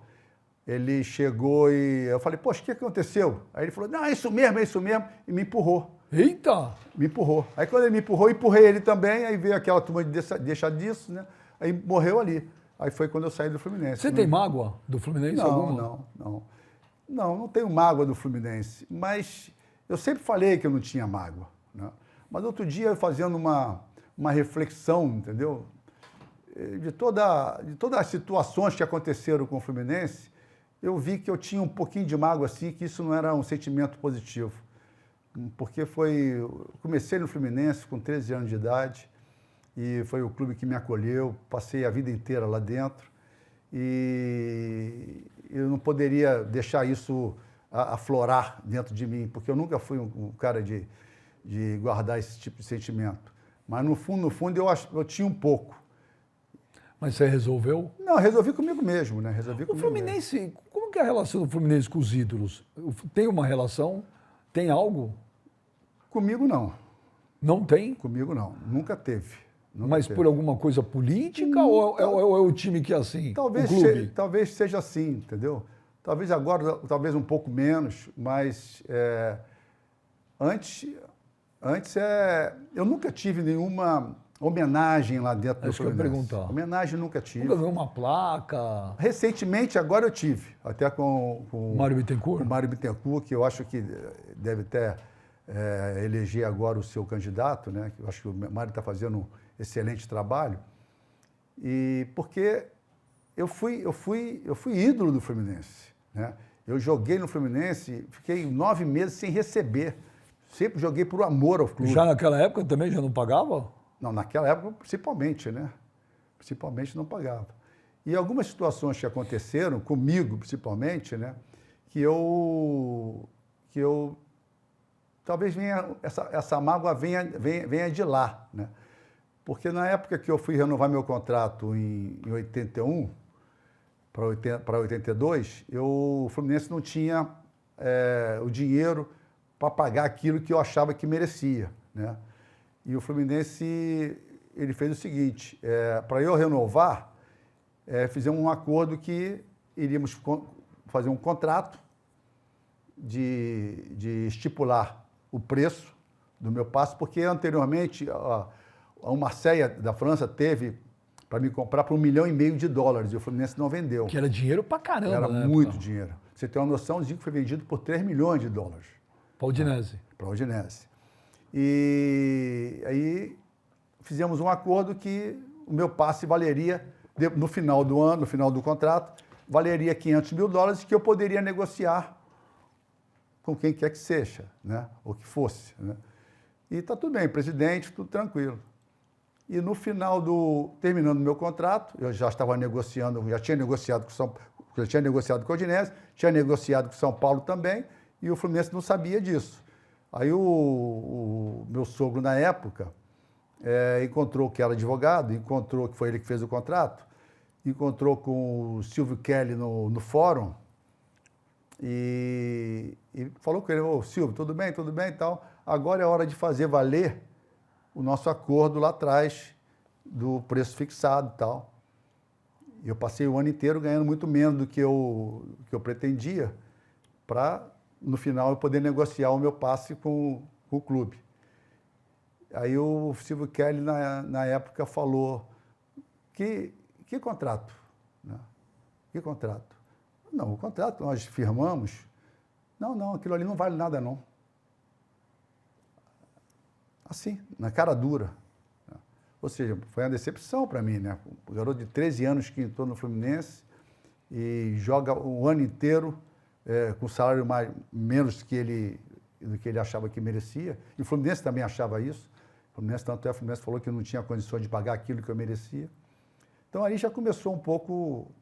Ele chegou e eu falei, poxa, o que aconteceu? Aí ele falou, não, é isso mesmo, e me empurrou. Eita! Me empurrou. Aí quando ele me empurrou, eu empurrei ele também, aí veio aquela turma de deixar disso, né? Aí morreu ali. Aí foi quando eu saí do Fluminense. Você tem mágoa do Fluminense alguma? Não tenho mágoa do Fluminense, mas eu sempre falei que eu não tinha mágoa, né? Mas outro dia, eu fazendo uma reflexão, entendeu? De todas as situações que aconteceram com o Fluminense, eu vi que eu tinha um pouquinho de mágoa, assim, que isso não era um sentimento positivo. Porque eu comecei no Fluminense com 13 anos de idade, e foi o clube que me acolheu, passei a vida inteira lá dentro, e eu não poderia deixar isso aflorar dentro de mim, porque eu nunca fui um cara de guardar esse tipo de sentimento. Mas no fundo, eu tinha um pouco. Mas você resolveu? Não, resolvi comigo mesmo, né? O Fluminense, como que é a relação do Fluminense com os ídolos? Tem uma relação? Tem algo? Comigo não. Não tem? Comigo não. Nunca teve. Mas por alguma coisa política ou é o time que é assim? Talvez, o clube? talvez seja assim, entendeu? Talvez agora, talvez um pouco menos, mas antes eu nunca tive nenhuma homenagem lá dentro do Isso que eu ia Fluminense. perguntar. Homenagem nunca tive. Nunca viu uma placa? Recentemente, agora eu tive, até com Mário Bittencourt? o Mário Bittencourt, que eu acho que deve até eleger agora o seu candidato, né? Eu acho que o Mário está fazendo um excelente trabalho. E porque eu fui ídolo do Fluminense, né? Eu joguei no Fluminense, fiquei 9 meses sem receber. Sempre joguei por amor ao clube. Já naquela época também já não pagava? Não, naquela época, principalmente, né? Principalmente não pagava. E algumas situações que aconteceram, comigo principalmente, né? Que eu talvez essa mágoa venha de lá, né? Porque na época que eu fui renovar meu contrato em 81 para 82, o Fluminense não tinha o dinheiro para pagar aquilo que eu achava que merecia, né? E o Fluminense, ele fez o seguinte, para eu renovar, fizemos um acordo que iríamos fazer um contrato de estipular o preço do meu passe, porque anteriormente a Marseille da França teve para me comprar por $1,5 milhão e o Fluminense não vendeu. Que era dinheiro pra caramba, Era né? muito dinheiro. Pra você ter uma noção, o Zico foi vendido por $3 milhões. Pra Udinese. Para a Udinese. E aí fizemos um acordo que o meu passe valeria, no final do ano, no final do contrato, valeria $500 mil, que eu poderia negociar com quem quer que seja, né? Ou que fosse, né? E está tudo bem, presidente, tudo tranquilo. E no final terminando o meu contrato, eu já estava negociando, já tinha negociado com a Udinese, tinha negociado com São Paulo também, e o Fluminense não sabia disso. Aí o meu sogro, na época, encontrou que era advogado, encontrou que foi ele que fez o contrato, encontrou com o Silvio Kelly no fórum e falou com ele: ô Silvio, tudo bem e tal, agora é hora de fazer valer o nosso acordo lá atrás do preço fixado e tal. E eu passei o ano inteiro ganhando muito menos do que eu pretendia para, no final, eu poder negociar o meu passe com o clube. Aí o Silvio Kelly, na época, falou: que contrato? Né? Que contrato? Não, o contrato nós firmamos. Não, aquilo ali não vale nada, não. Assim, na cara dura. Ou seja, foi uma decepção para mim, né? O garoto de 13 anos que entrou no Fluminense e joga o ano inteiro com salário menos do que ele achava que merecia. E o Fluminense também achava isso. O Fluminense falou que não tinha condições de pagar aquilo que eu merecia. Então, aí já começou um pouco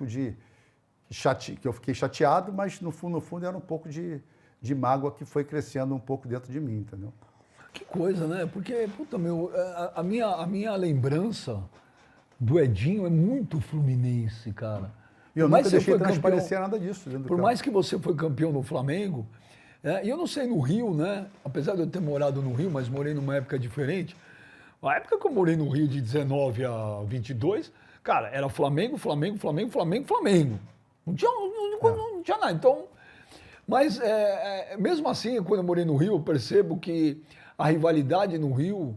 de que eu fiquei chateado, mas no fundo era um pouco de mágoa que foi crescendo um pouco dentro de mim, entendeu? Que coisa, né? Porque, puta, a minha lembrança do Edinho é muito fluminense, cara. E eu nunca deixei transparecer nada disso. Por mais que você foi campeão no Flamengo, e eu não sei no Rio, né? Apesar de eu ter morado no Rio, mas morei numa época diferente. A época que eu morei no Rio de 19 a 22, cara, era Flamengo. Não tinha nada. Então, mas mesmo assim, quando eu morei no Rio, eu percebo que a rivalidade no Rio,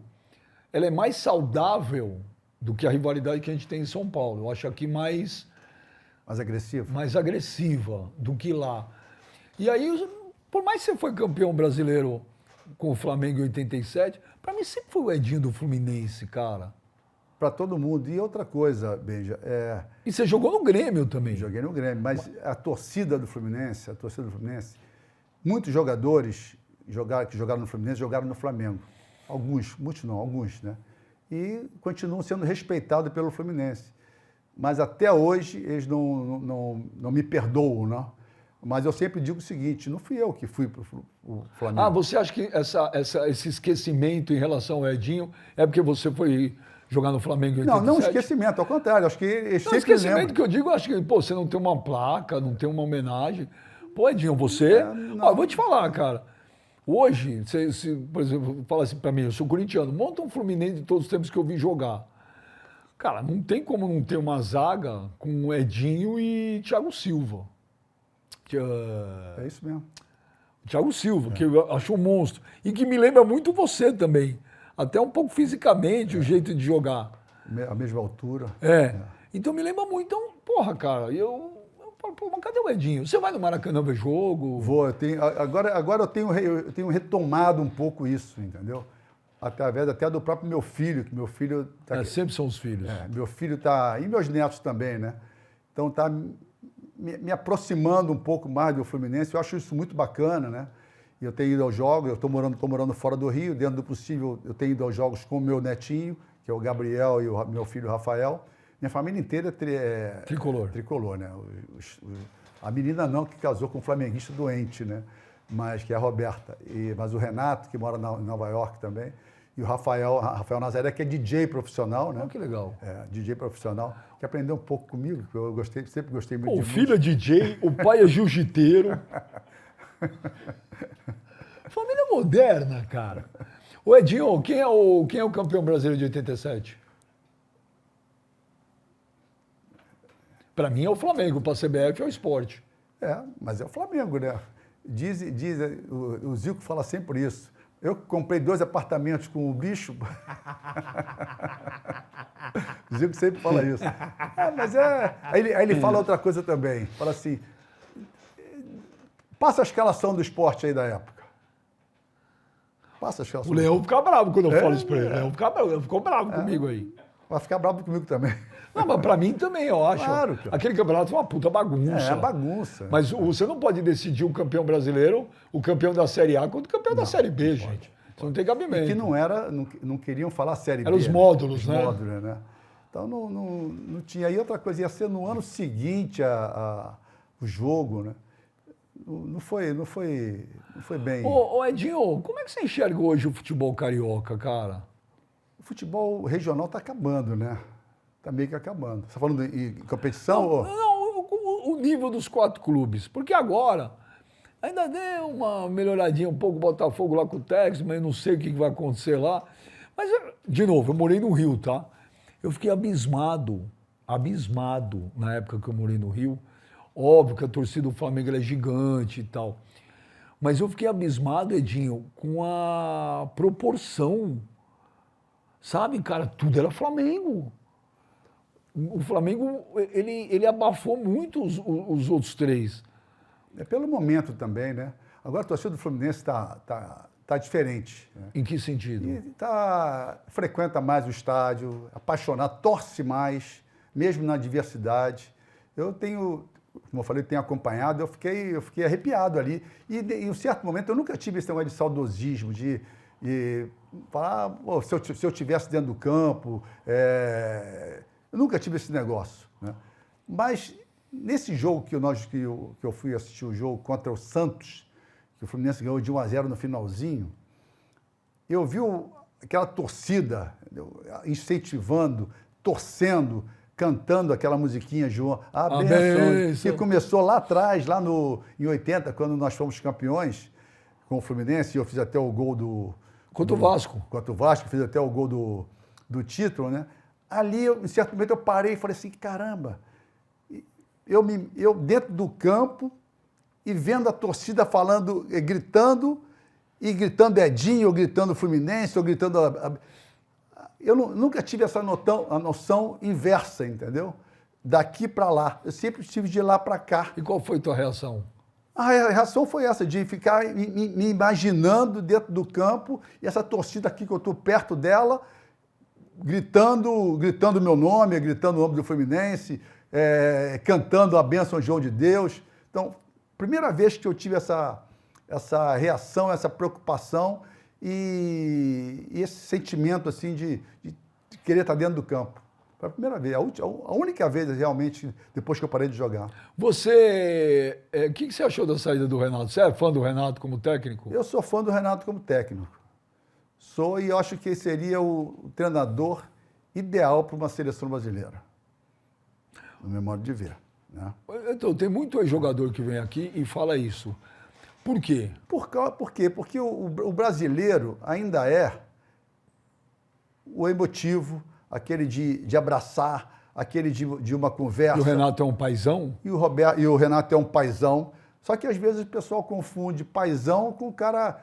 ela é mais saudável do que a rivalidade que a gente tem em São Paulo. Eu acho aqui mais agressiva? Mais agressiva do que lá. E aí, por mais que você foi campeão brasileiro com o Flamengo em 87, para mim sempre foi o Edinho do Fluminense, cara. Para todo mundo. E outra coisa, Benja, E você jogou no Grêmio também. Joguei no Grêmio, mas a torcida do Fluminense, muitos jogadores que jogaram no Fluminense jogaram no Flamengo. Muitos não, alguns, né? E continuam sendo respeitados pelo Fluminense. Mas até hoje eles não me perdoam, né? Mas eu sempre digo o seguinte: não fui eu que fui para o Flamengo. Ah, você acha que esse esquecimento em relação ao Edinho é porque você foi jogar no Flamengo em 87? Não esquecimento, ao contrário. Acho que eles sempre esquecimento lembram. que eu digo, acho que, você não tem uma placa, não tem uma homenagem. Pô, Edinho, você... eu vou te falar, cara. Hoje, por exemplo, fala assim pra mim, eu sou corintiano, monta um Fluminense de todos os tempos que eu vi jogar. Cara, não tem como não ter uma zaga com Edinho e Thiago Silva. É isso mesmo. Thiago Silva, que eu acho um monstro. E que me lembra muito você também. Até um pouco fisicamente, o jeito de jogar. A mesma altura. Então me lembra muito. Então, porra, cara, eu falo, pô, mas cadê o Edinho? Você vai no Maracanã ver jogo? Vou, agora eu tenho retomado um pouco isso, entendeu? Através até do próprio meu filho, que meu filho... Sempre são os filhos. Meu filho está... E meus netos também, né? Então está me aproximando um pouco mais do Fluminense. Eu acho isso muito bacana, né? Eu tenho ido aos jogos, eu estou morando fora do Rio, dentro do possível eu tenho ido aos jogos com o meu netinho, que é o Gabriel, e o meu filho Rafael. Minha família inteira é tricolor, né? A menina não, que casou com um flamenguista doente, né? Mas que é a Roberta. Mas o Renato, que mora em Nova York também. E o Rafael Nazaré, que é DJ profissional, né? Oh, que legal. DJ profissional, que aprendeu um pouco comigo, que eu sempre gostei muito de música. O filho é DJ, o pai é jiu-jiteiro. Família moderna, cara. Ô Edinho, quem é o campeão brasileiro de 87? Pra mim é o Flamengo, pra CBF é o Sport. Mas é o Flamengo, né? O Zico fala sempre isso. Eu comprei 2 apartamentos com o bicho. O Zico sempre fala isso. Aí ele fala outra coisa também. Fala assim, passa a escalação do Sport aí da época. Passa a escalação. O Leão fica bravo quando eu falo isso pra ele. O Leão ficou bravo comigo aí. Vai ficar bravo comigo também. Não, mas pra mim também, eu acho. Claro, cara. Aquele campeonato foi uma puta bagunça. Bagunça. Mas você não pode decidir o campeão brasileiro, o campeão da Série A contra o campeão da Série B, gente. Isso não tem cabimento. E que não queriam falar Série B. Eram os módulos, né? Os módulos, né? Então não tinha. E outra coisa, ia ser no ano seguinte o jogo, né? Não foi bem. Ô Edinho, como é que você enxerga hoje o futebol carioca, cara? O futebol regional está acabando, né? Está meio que acabando. Você está falando em competição? Não, o nível dos 4 clubes. Porque agora ainda deu uma melhoradinha um pouco, o Botafogo lá com o Texas, mas eu não sei o que vai acontecer lá. Mas, de novo, eu morei no Rio, tá? Eu fiquei abismado na época que eu morei no Rio. Óbvio que a torcida do Flamengo ela é gigante e tal. Mas eu fiquei abismado, Edinho, com a proporção. Sabe, cara, tudo era Flamengo. O Flamengo, ele abafou muito os outros 3. É pelo momento também, né? Agora a torcida do Fluminense está diferente. Né? Em que sentido? Frequenta mais o estádio, apaixonado, torce mais, mesmo na adversidade. Eu tenho, como eu falei, tenho acompanhado, eu fiquei arrepiado ali. E em um certo momento eu nunca tive esse negócio de saudosismo, de falar, se eu tivesse dentro do campo, eu nunca tive esse negócio. Né? Mas nesse jogo que eu fui assistir o jogo contra o Santos, que o Fluminense ganhou de 1-0 no finalzinho, eu vi aquela torcida incentivando, torcendo, cantando aquela musiquinha, João, a benção, que começou lá atrás, em 80, quando nós fomos campeões com o Fluminense, e eu fiz até o gol contra o Vasco. Contra o Vasco, fiz até o gol do título, né? Ali, em certo momento, eu parei e falei assim, caramba, eu dentro do campo e vendo a torcida falando, gritando Edinho, ou gritando Fluminense, ou gritando... Eu nunca tive essa noção inversa, entendeu? Daqui para lá. Eu sempre estive de lá para cá. E qual foi a tua reação? A reação foi essa, de ficar me imaginando dentro do campo, e essa torcida aqui que eu estou perto dela, gritando meu nome, gritando o nome do Fluminense, cantando a bênção João de Deus. Então, primeira vez que eu tive essa reação, essa preocupação e esse sentimento assim de querer estar dentro do campo. Foi a primeira vez, a única vez realmente, depois que eu parei de jogar. Você, o que você achou da saída do Renato? Você é fã do Renato como técnico? Eu sou fã do Renato como técnico. Sou, e acho que seria o treinador ideal para uma seleção brasileira, no meu modo de ver. Né? Então, tem muito jogador que vem aqui e fala isso. Por quê? Por quê? Porque o brasileiro ainda é o emotivo, aquele de abraçar, aquele de uma conversa. E o Renato é um paizão? E o Renato é um paizão. Só que às vezes o pessoal confunde paizão com o cara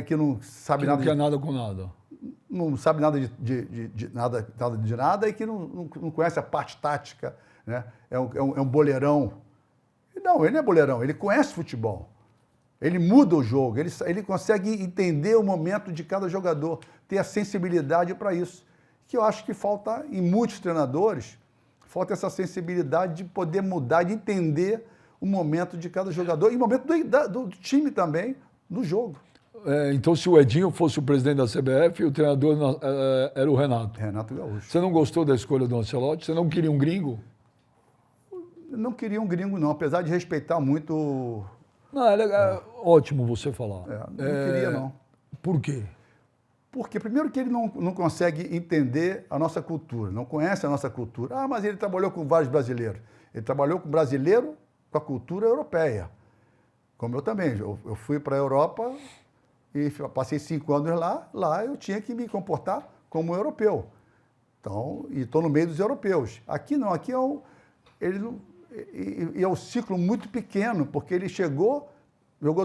que não sabe nada. Que não quer nada com nada. não sabe nada de nada e que não conhece a parte tática, né? É um boleirão. Não, ele não é boleirão, ele conhece futebol. Ele muda o jogo, ele consegue entender o momento de cada jogador, ter a sensibilidade para isso. Que eu acho que falta em muitos treinadores, falta essa sensibilidade de poder mudar, de entender o momento de cada jogador e o momento do time também, no jogo. Então, se o Edinho fosse o presidente da CBF, o treinador era o Renato. Renato Gaúcho. Você não gostou da escolha do Ancelotti? Você não queria um gringo? Eu não queria um gringo, não, apesar de respeitar muito. Não, é ótimo você falar. Não queria, não. Por quê? Porque, primeiro, que ele não consegue entender a nossa cultura, não conhece a nossa cultura. Ah, mas ele trabalhou com vários brasileiros. Ele trabalhou com brasileiro com a cultura europeia. Como eu também. Eu fui para a Europa e passei 5 anos lá. Lá eu tinha que me comportar como europeu. Então, e estou no meio dos europeus. Aqui não, aqui é um ciclo muito pequeno, porque ele jogou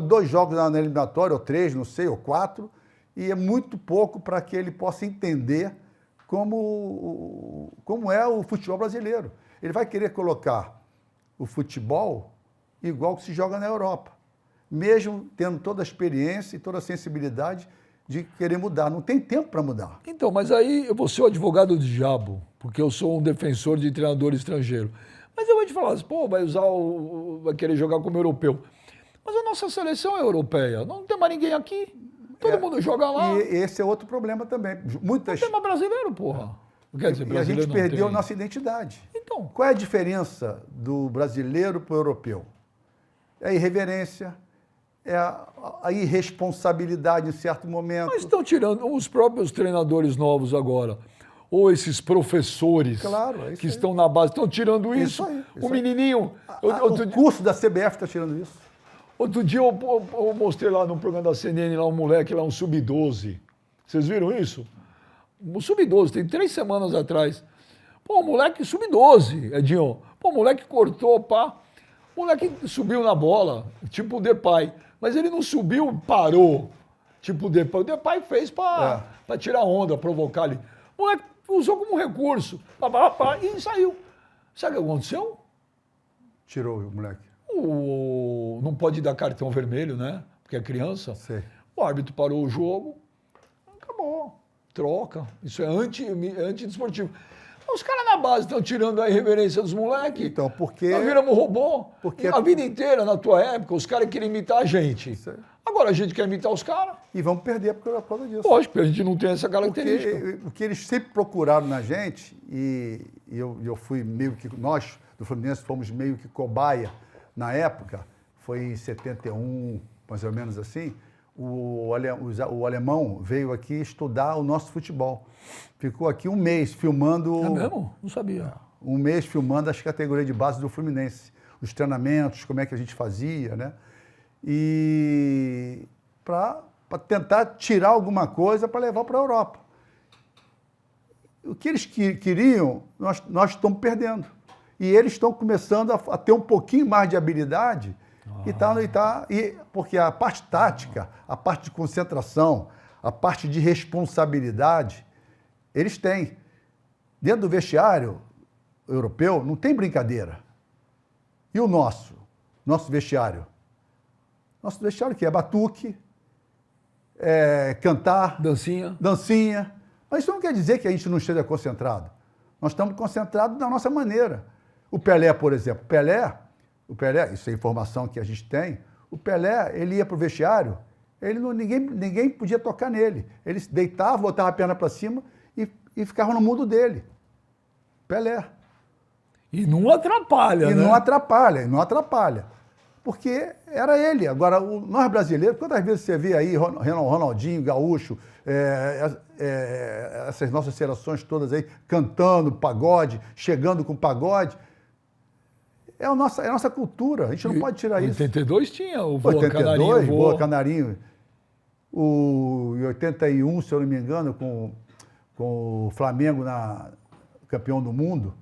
2 jogos na eliminatória, ou 3, não sei, ou 4, e é muito pouco para que ele possa entender como é o futebol brasileiro. Ele vai querer colocar o futebol igual que se joga na Europa, mesmo tendo toda a experiência e toda a sensibilidade de querer mudar. Não tem tempo para mudar. Então, mas aí eu vou ser o advogado do diabo, porque eu sou um defensor de treinador estrangeiro. Mas eu vou te falar assim, pô, vai querer jogar como europeu. Mas a nossa seleção é europeia, não tem mais ninguém aqui. Todo mundo joga lá. E esse é outro problema também. Não tem mais brasileiro, porra. Quer dizer, E a gente não perdeu tem. a nossa identidade. Então. Qual é a diferença do brasileiro para o europeu? É a irreverência, é a irresponsabilidade em certo momento. Mas estão tirando os próprios treinadores novos agora, ou esses professores que estão na base, estão tirando isso. O menininho... O curso da CBF está tirando isso. Outro dia eu mostrei lá no programa da CNN, lá um moleque, lá um sub-12. Vocês viram isso? Um sub-12, tem 3 semanas atrás. Pô, moleque sub-12, Edinho. Pô, moleque cortou, pá. O moleque subiu na bola, tipo o Depay. Mas ele não subiu, parou, tipo o Depay. O Depay fez para tirar onda, provocar ali. O moleque usou como recurso, e saiu. Sabe o que aconteceu? Tirou o moleque. Não pode dar cartão vermelho, né? Porque é criança. Sei. O árbitro parou o jogo, acabou. Troca. Isso é antidesportivo. Os caras na base estão tirando a irreverência dos moleques. Então, porque... Nós viramos robô. Porque... A vida inteira, na tua época, os caras queriam imitar a gente. Agora a gente quer imitar os caras. E vamos perder por causa disso. Lógico, porque a gente não tem essa característica. Porque o que eles sempre procuraram na gente, e eu fui meio que... Nós, do Fluminense, fomos meio que cobaia na época, foi em 71, mais ou menos assim, o alemão veio aqui estudar o nosso futebol. Ficou aqui 1 mês filmando... É mesmo? Não sabia. 1 mês filmando as categorias de base do Fluminense. Os treinamentos, como é que a gente fazia, né? E para tentar tirar alguma coisa para levar para a Europa. O que eles queriam, nós estamos perdendo. E eles estão começando a ter um pouquinho mais de habilidade, porque a parte tática, a parte de concentração, a parte de responsabilidade, eles têm. Dentro do vestiário europeu, não tem brincadeira. E o nosso vestiário? Nosso vestiário que é batuque, cantar... Dancinha. Mas isso não quer dizer que a gente não esteja concentrado. Nós estamos concentrados da nossa maneira. O Pelé, por exemplo. O Pelé, isso é informação que a gente tem, o Pelé, ele ia para o vestiário, ninguém podia tocar nele. Ele deitava, botava a perna para cima e ficava no mundo dele. Pelé. E não atrapalha, né? Não atrapalha. Porque era ele. Agora, nós brasileiros, quantas vezes você vê aí Ronaldinho, Gaúcho, essas nossas seleções todas aí, cantando pagode, chegando com pagode. É a nossa cultura, a gente não pode tirar isso. Em 82 tinha o Voa Canarinho. Voa Canarinho. Em 81, se eu não me engano, com o Flamengo campeão do mundo,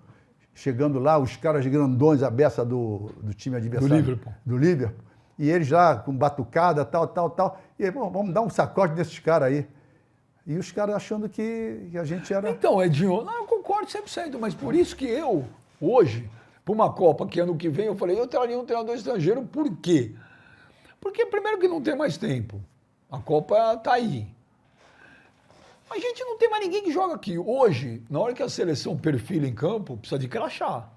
chegando lá, os caras grandões, a beça do time adversário. Do Liverpool. E eles lá com batucada, tal. E aí, vamos dar um sacode nesses caras aí. E os caras achando que a gente era... Então, Edinho, não, eu concordo 100%, mas por isso que eu, hoje, para uma Copa que ano que vem, eu falei, eu traria um treinador estrangeiro, por quê? Porque primeiro que não tem mais tempo. A Copa tá aí. A gente não tem mais ninguém que joga aqui. Hoje, na hora que a seleção perfila em campo, precisa de crachá.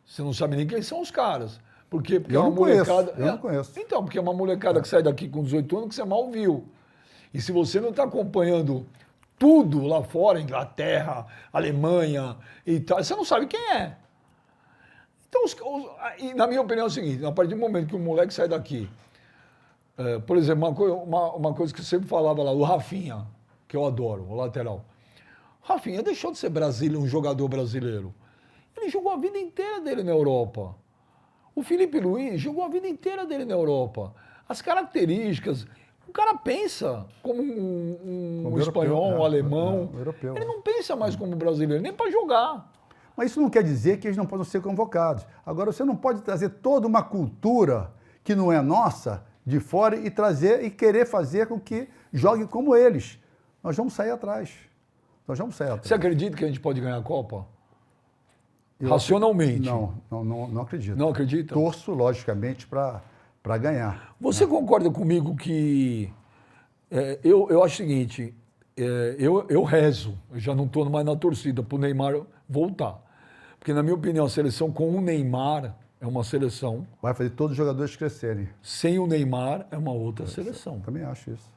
Você não sabe nem quem são os caras. Por quê? Porque Eu é uma não conheço, molecada. eu não conheço. Então, porque é uma molecada que sai daqui com 18 anos que você mal viu. E se você não está acompanhando tudo lá fora, Inglaterra, Alemanha e tal, você não sabe quem é. Então, e na minha opinião é o seguinte, a partir do momento que o moleque sai daqui, por exemplo, uma coisa que eu sempre falava lá, o Rafinha, que eu adoro, o lateral. Rafinha deixou de ser brasileiro, um jogador brasileiro. Ele jogou a vida inteira dele na Europa. O Felipe Luiz jogou a vida inteira dele na Europa. As características... O cara pensa como um espanhol, um alemão. Europeu. Ele não pensa mais como brasileiro, nem para jogar. Mas isso não quer dizer que eles não possam ser convocados. Agora, você não pode trazer toda uma cultura que não é nossa de fora e trazer e querer fazer com que jogue como eles. Nós vamos sair atrás. Nós vamos sair atrás. Você acredita que a gente pode ganhar a Copa? Racionalmente. Não acredito. Não acredita? Torço, logicamente, para ganhar. Você concorda comigo que... eu acho o seguinte, eu rezo, eu já não estou mais na torcida para o Neymar voltar. Porque, na minha opinião, a seleção com o Neymar é uma seleção. Vai fazer todos os jogadores crescerem. Sem o Neymar é uma outra seleção. Também acho isso.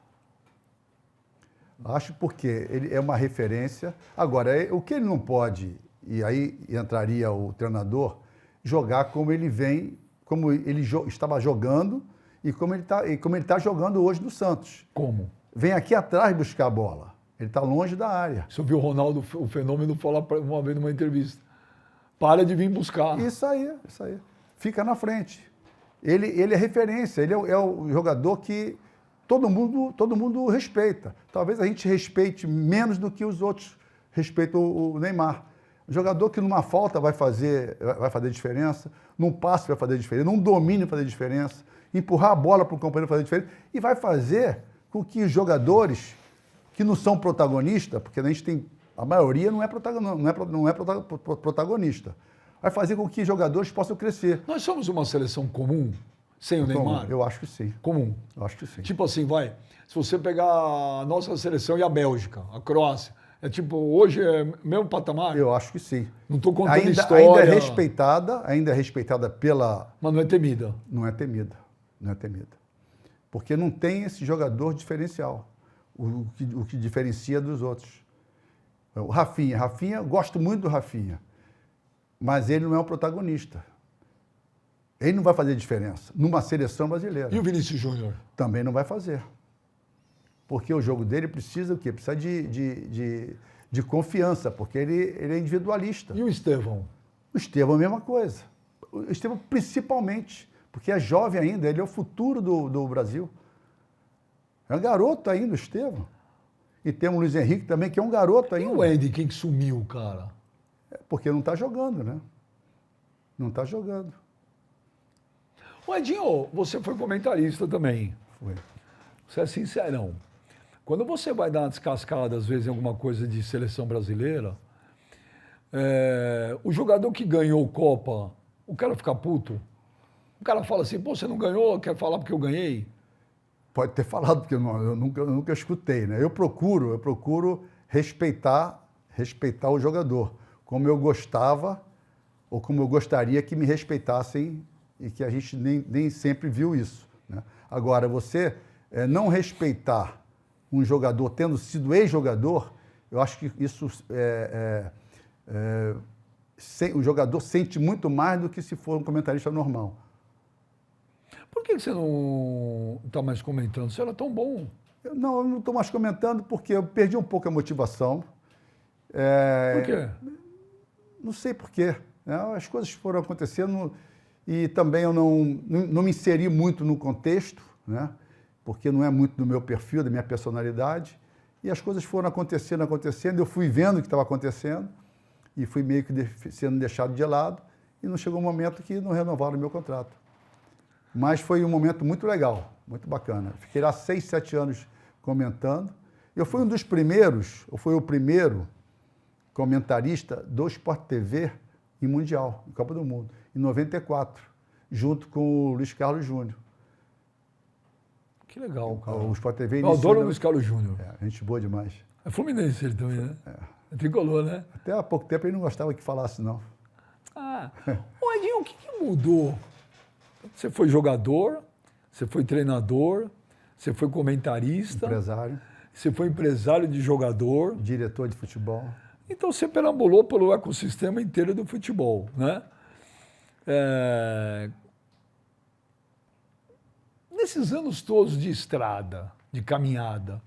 Acho porque ele é uma referência. Agora, o que ele não pode, e aí entraria o treinador, jogar como ele vem, como ele estava jogando e como ele está jogando hoje no Santos. Como? Vem aqui atrás buscar a bola. Ele está longe da área. Você ouviu o Ronaldo, o Fenômeno, falar uma vez numa entrevista. Para de vir buscar. Isso aí. Fica na frente. Ele é referência, ele é o jogador que todo mundo respeita. Talvez a gente respeite menos do que os outros respeitam o Neymar. Um jogador que numa falta vai fazer diferença, num passe vai fazer diferença, num domínio vai fazer diferença, empurrar a bola para o companheiro vai fazer diferença, e vai fazer com que os jogadores que não são protagonistas, porque a gente tem, a maioria não é protagonista, vai fazer com que jogadores possam crescer. Nós somos uma seleção comum, sem o Neymar? Eu acho que sim. Comum? Eu acho que sim. Tipo assim, se você pegar a nossa seleção e a Bélgica, a Croácia, hoje é mesmo patamar? Eu acho que sim. Não estou contando ainda história. Ainda é respeitada pela... Mas não é temida. Não é temida. Porque não tem esse jogador diferencial, o que diferencia dos outros. O Rafinha, gosto muito do Rafinha, mas ele não é o protagonista. Ele não vai fazer diferença numa seleção brasileira. E o Vinícius Júnior? Também não vai fazer. Porque o jogo dele precisa o quê? Precisa de confiança, porque ele é individualista. E o Estevão? O Estevão é a mesma coisa. O Estevão principalmente, porque é jovem ainda, ele é o futuro do Brasil. É um garoto ainda, o Estevão. E tem o Luiz Henrique também, que é um garoto ainda. E o Andy, quem que sumiu, cara? Porque não está jogando, né? Não está jogando. Ô Edinho, você foi comentarista também. Foi. Você é sincerão. Quando você vai dar uma descascada, às vezes, em alguma coisa de seleção brasileira, o jogador que ganhou Copa, o cara fica puto? O cara fala assim, pô, você não ganhou, quer falar porque eu ganhei? Pode ter falado, porque eu nunca escutei, né? Eu procuro respeitar o jogador, como eu gostava ou como eu gostaria que me respeitassem e que a gente nem sempre viu isso, né? Agora, você não respeitar um jogador tendo sido ex-jogador, eu acho que isso o jogador sente muito mais do que se for um comentarista normal. Por que você não está mais comentando? Você era tão bom. Eu não estou mais comentando porque eu perdi um pouco a motivação. Por quê? Não sei por quê, né? As coisas foram acontecendo e também eu não me inseri muito no contexto, né? Porque não é muito do meu perfil, da minha personalidade. E as coisas foram acontecendo, eu fui vendo o que estava acontecendo e fui meio que sendo deixado de lado e não chegou um momento que não renovaram o meu contrato. Mas foi um momento muito legal, muito bacana. Fiquei lá 6, 7 anos comentando Eu fui um dos primeiros, ou foi o primeiro comentarista do Sport TV em Mundial, em Copa do Mundo, em 94, junto com o Luiz Carlos Júnior. Que legal, cara. O Sport TV Eu adoro o Luiz Carlos Júnior. Gente boa demais. É fluminense ele também, né? É tricolor, né? Até há pouco tempo ele não gostava que falasse, não. Ô Edinho, o que mudou? Você foi jogador, você foi treinador, você foi comentarista. Empresário. Você foi empresário de jogador. Diretor de futebol. Então você perambulou pelo ecossistema inteiro do futebol, né? Nesses anos todos de estrada, de caminhada,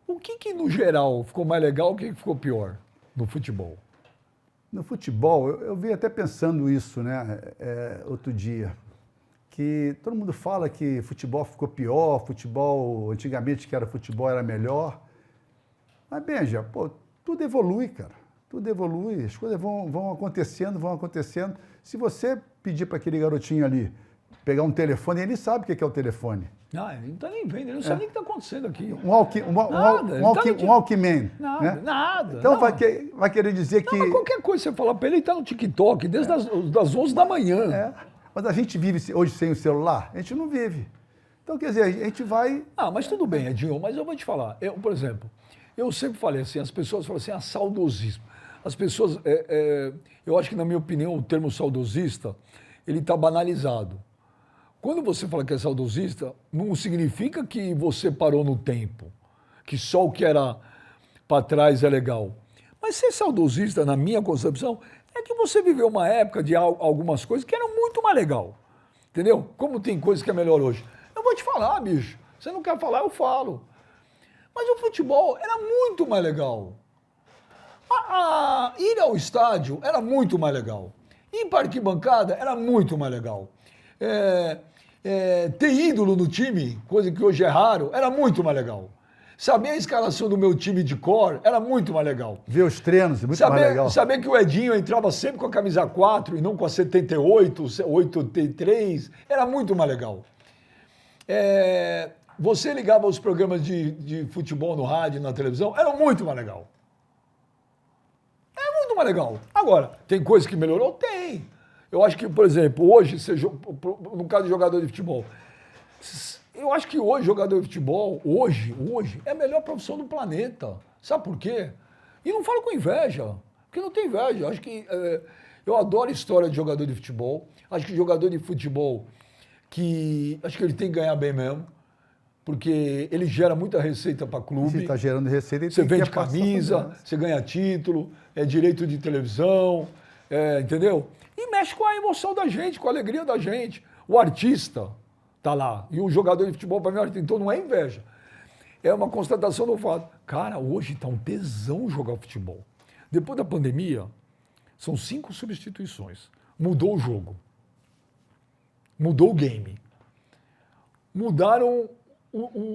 o que no geral ficou mais legal, o que ficou pior no futebol? No futebol, eu vim até pensando isso, né, outro dia, que todo mundo fala que futebol ficou pior, futebol, antigamente que era futebol era melhor. Mas, Benja, pô, tudo evolui, cara. Tudo evolui, as coisas vão acontecendo, vão acontecendo. Se você pedir para aquele garotinho ali pegar um telefone, ele sabe o que é o telefone. Não, ele não está nem vendo, ele não sabe nem o que está acontecendo aqui. Um Walkman. Nada, né? nada. Então não. vai querer dizer que... Mas qualquer coisa que você falar para ele, ele está no TikTok desde das 11 da manhã. Mas a gente vive hoje sem o celular? A gente não vive. Então, quer dizer, a gente vai... Mas tudo bem, Edinho, mas eu vou te falar. Por exemplo, eu sempre falei assim, as pessoas falam assim, saudosismo. As pessoas, eu acho que, na minha opinião, o termo saudosista, ele está banalizado. Quando você fala que é saudosista, não significa que você parou no tempo, que só o que era para trás é legal. Mas ser saudosista, na minha concepção, é que você viveu uma época de algumas coisas que eram muito mais legal. Entendeu? Como tem coisas que é melhor hoje. Eu vou te falar, bicho. Você não quer falar, eu falo. Mas o futebol era muito mais legal. Ir ao estádio era muito mais legal. Ir para arquibancada era muito mais legal. Ter ídolo no time, coisa que hoje é raro, era muito mais legal. Saber a escalação do meu time de cor era muito mais legal. Ver os treinos, muito mais legal. Saber que o Edinho entrava sempre com a camisa 4 e não com a 78, 83, era muito mais legal. Você ligava os programas de futebol no rádio, na televisão, era muito mais legal. É muito mais legal. Agora, tem coisa que melhorou? Tem. Eu acho que, por exemplo, hoje, no caso de jogador de futebol, eu acho que hoje, jogador de futebol, hoje, é a melhor profissão do planeta. Sabe por quê? E não falo com inveja, porque não tem inveja. Eu acho que eu adoro a história de jogador de futebol. Acho que jogador de futebol, acho que ele tem que ganhar bem mesmo, porque ele gera muita receita para clube. Se está gerando receita, ele você tem que vende camisa, você ganha título, direito de televisão, entendeu? E mexe com a emoção da gente, com a alegria da gente. O artista tá lá. E o jogador de futebol, para mim, então não é inveja. É uma constatação do fato. Cara, hoje tá um tesão jogar futebol. Depois da pandemia, são 5 substituições. Mudou o jogo. Mudou o game. Mudaram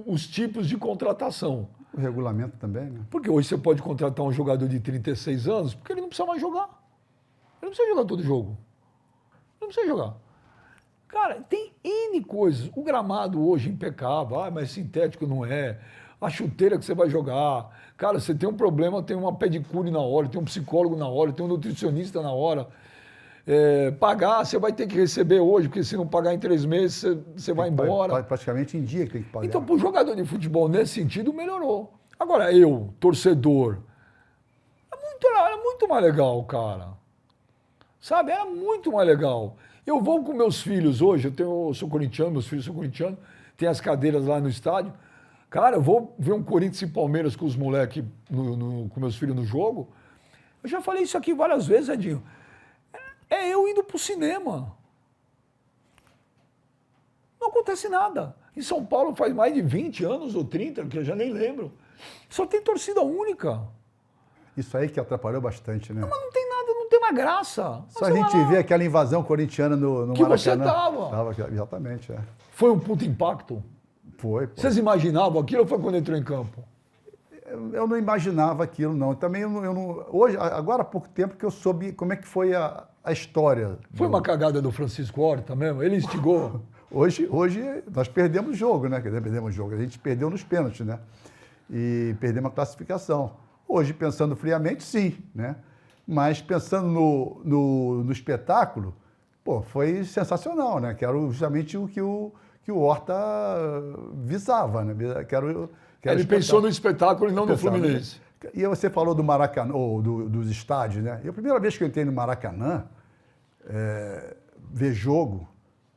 os tipos de contratação. O regulamento também, né? Porque hoje você pode contratar um jogador de 36 anos, porque ele não precisa mais jogar. Ele não precisa jogar todo jogo. Não precisa jogar. Cara, tem N coisas. O gramado hoje impecável. Mas sintético não é. A chuteira que você vai jogar. Cara, você tem um problema, tem uma pedicure na hora, tem um psicólogo na hora, tem um nutricionista na hora. Pagar, você vai ter que receber hoje, porque se não pagar em 3 meses, você vai embora. Praticamente em dia que tem que pagar. Então, para o jogador de futebol, nesse sentido, melhorou. Agora, eu, torcedor, era muito mais legal, cara. Sabe, era muito mais legal. Eu vou com meus filhos hoje, eu sou corintiano, meus filhos são corintianos, tem as cadeiras lá no estádio. Cara, eu vou ver um Corinthians e Palmeiras com os moleques, com meus filhos no jogo. Eu já falei isso aqui várias vezes, Edinho. É eu indo pro cinema. Não acontece nada. Em São Paulo faz mais de 20 anos ou 30, que eu já nem lembro. Só tem torcida única. Isso aí que atrapalhou bastante, né? Não, mas não tem nada, não tem mais graça. Só a gente vê aquela invasão corintiana no que Maracanã. Que você tava. Tava, exatamente, Foi um puto impacto? Foi. Vocês imaginavam aquilo ou foi quando entrou em campo? Eu não imaginava aquilo, não. Também eu não... Hoje, agora há pouco tempo que eu soube como é que foi a história. Foi uma cagada do Francisco Horta mesmo? Ele instigou? Hoje nós perdemos o jogo, né? Quer dizer, perdemos o jogo. A gente perdeu nos pênaltis, né? e perdemos a classificação. Hoje, pensando friamente, sim, né? Mas pensando no espetáculo, pô, foi sensacional, né? Que era justamente o que o Horta visava, né? Ele pensou no espetáculo e não no Fluminense. E você falou do Maracanã, ou dos estádios, né? E a primeira vez que eu entrei no Maracanã, ver jogo,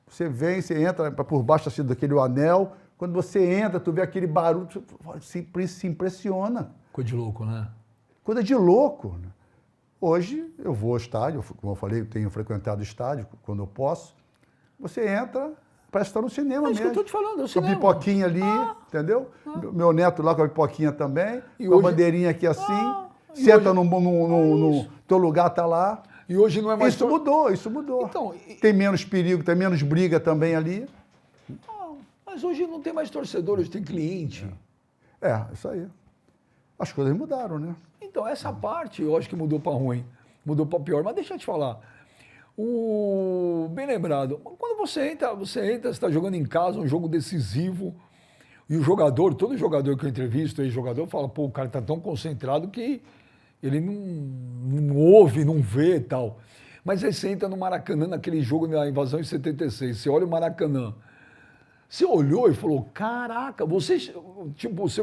você vem, você entra por baixo assim, daquele anel, quando você entra, tu vê aquele barulho, se impressiona. Coisa de louco, né? Coisa de louco. Né? Hoje eu vou ao estádio, como eu falei, eu tenho frequentado o estádio quando eu posso. Você entra, parece estar no cinema mesmo. Isso que eu estou te falando, é o com a cinema. pipoquinha ali, entendeu? Meu neto lá com a pipoquinha também, E com a hoje- bandeirinha aqui assim, senta no teu lugar, tá lá. E hoje não é mais... Isso mudou, isso mudou. Então, Tem menos perigo, tem menos briga também ali. Mas hoje não tem mais torcedor, hoje tem cliente. Isso aí. As coisas mudaram, né? Então, essa parte eu acho que mudou para ruim, mudou para pior. Mas deixa eu te falar. Bem lembrado, quando você entra, você está jogando em casa, um jogo decisivo, e o jogador, todo jogador que eu entrevisto, ex-jogador, fala, pô, o cara está tão concentrado que ele não ouve, não vê e tal. Mas aí você entra no Maracanã, naquele jogo da invasão em 76, você olha o Maracanã, você olhou e falou, caraca, você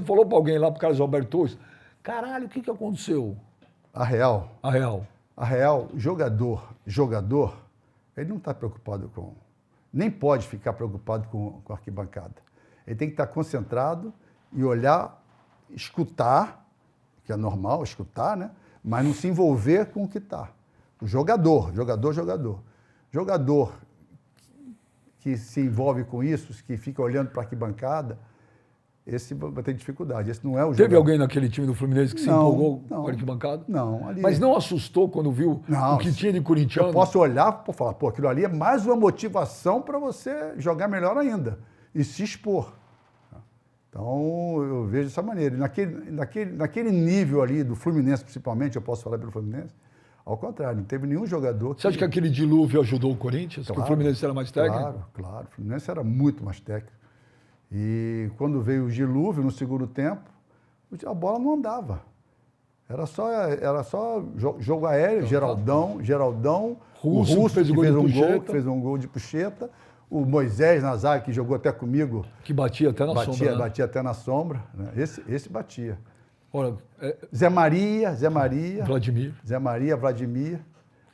falou para alguém lá, para o Carlos Alberto Torres, caralho, o que aconteceu? A real, A real. jogador, ele não está preocupado nem pode ficar preocupado com a arquibancada. Ele tem que estar concentrado e olhar, escutar, que é normal escutar, né? Mas não se envolver com o que está. O jogador que se envolve com isso, que fica olhando para a arquibancada, esse vai ter dificuldade. Esse não é o jogador. Teve alguém naquele time do Fluminense que se empolgou com a arquibancada? Não. Ali... Mas não assustou quando viu o que tinha de corintiano? Eu posso olhar e falar, pô, aquilo ali é mais uma motivação para você jogar melhor ainda e se expor. Então, eu vejo dessa maneira. E naquele nível ali do Fluminense, principalmente, eu posso falar pelo Fluminense, ao contrário, não teve nenhum jogador que... Você acha que aquele dilúvio ajudou o Corinthians? Claro, que o Fluminense era mais técnico? Claro. O Fluminense era muito mais técnico. E quando veio o dilúvio, no segundo tempo, a bola não andava. Era só jogo aéreo, Geraldão, Russo, o Russo fez que o gol fez de um puxeta. gol, que fez um gol de puxeta, o Moisés Nazário, que jogou até comigo, Que batia até na sombra. Né? Batia até na sombra. Né? Esse batia. Olha, Zé Maria. Vladimir.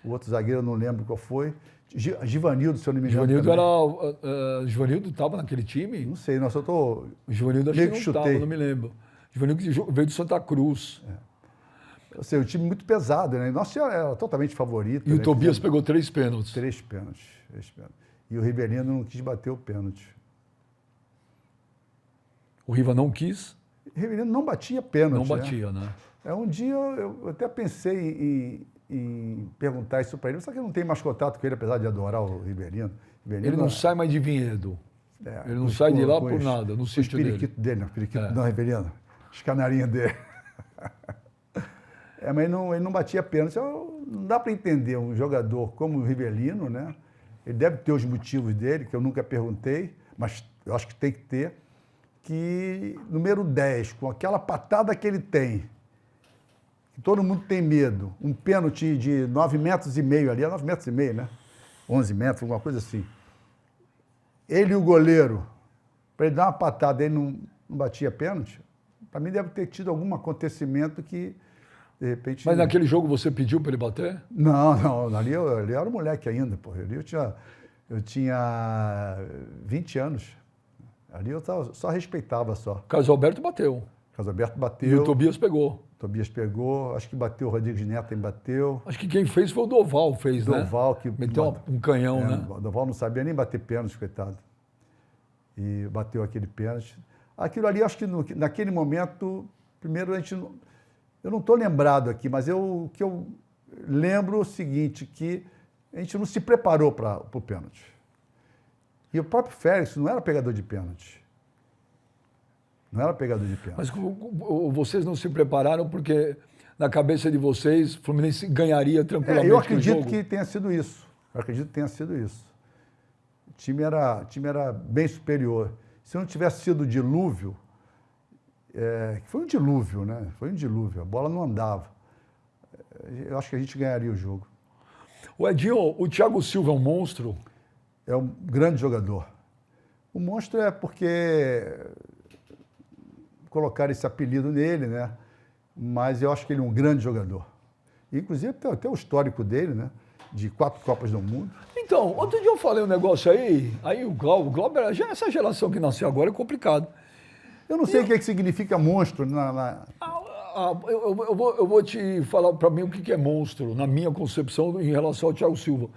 O outro zagueiro eu não lembro qual foi. Givanildo, se eu não me engano. Givanildo estava naquele time? Não sei, eu tô... O Givanildo acho que não estava, não me lembro. Givanildo veio do Santa Cruz. Eu sei, um time muito pesado, né? Nosso era totalmente favorito. E o né? Tobias pegou 3 pênaltis. 3 pênaltis. E o Rivelino não quis bater o pênalti. O Riva não quis? O Rivelino não batia pênalti. Não batia, né? Um dia eu até pensei em perguntar isso para ele. Só que eu não tenho mais contato com ele, apesar de adorar o Rivelino. Ele não sai mais de Vinhedo. Ele não sai de lá por nada, no sítio dele. O periquito dele, o periquito não, Rivelino. Os canarinhos dele. Mas ele não batia pênalti. Não dá para entender um jogador como o Rivelino, né? Ele deve ter os motivos dele, que eu nunca perguntei, mas eu acho que tem que ter, que número 10, com aquela patada que ele tem, que todo mundo tem medo, um pênalti de 9,5 metros ali, é 9,5 metros, né? 11 metros, alguma coisa assim. Ele e o goleiro, para ele dar uma patada, ele não batia pênalti, para mim deve ter tido algum acontecimento que, de repente... Mas naquele jogo você pediu para ele bater? Não, ali eu era um moleque ainda, pô. Ali eu tinha 20 anos. Ali eu só respeitava só. Carlos Alberto bateu. Carlos Alberto bateu. E o Tobias pegou. Tobias pegou, acho que bateu, o Rodrigues Neto também bateu. Acho que quem fez foi o Doval, né? Doval que... Meteu um canhão, né? O Doval não sabia nem bater pênalti, coitado. E bateu aquele pênalti. Aquilo ali, acho que naquele momento, primeiro a gente... Eu não estou lembrado aqui, mas o que eu lembro é o seguinte, que a gente não se preparou para o pênalti. E o próprio Félix não era pegador de pênalti. Não era pegador de pênalti. Mas vocês não se prepararam porque, na cabeça de vocês, o Fluminense ganharia tranquilamente eu o acredito jogo? que tenha sido isso. O time era bem superior. Se não tivesse sido o dilúvio, Foi um dilúvio, né? Foi um dilúvio. A bola não andava. Eu acho que a gente ganharia o jogo. O Edinho, o Thiago Silva é um monstro? É um grande jogador. O monstro é porque colocaram esse apelido nele, né? Mas eu acho que ele é um grande jogador. Inclusive, até o histórico dele, né? De 4 Copas do Mundo. Então, outro dia eu falei um negócio aí o Glauber, essa geração que nasceu agora é complicado. Eu não sei o que significa monstro Eu vou te falar para mim o que é monstro, na minha concepção, em relação ao Thiago Silva.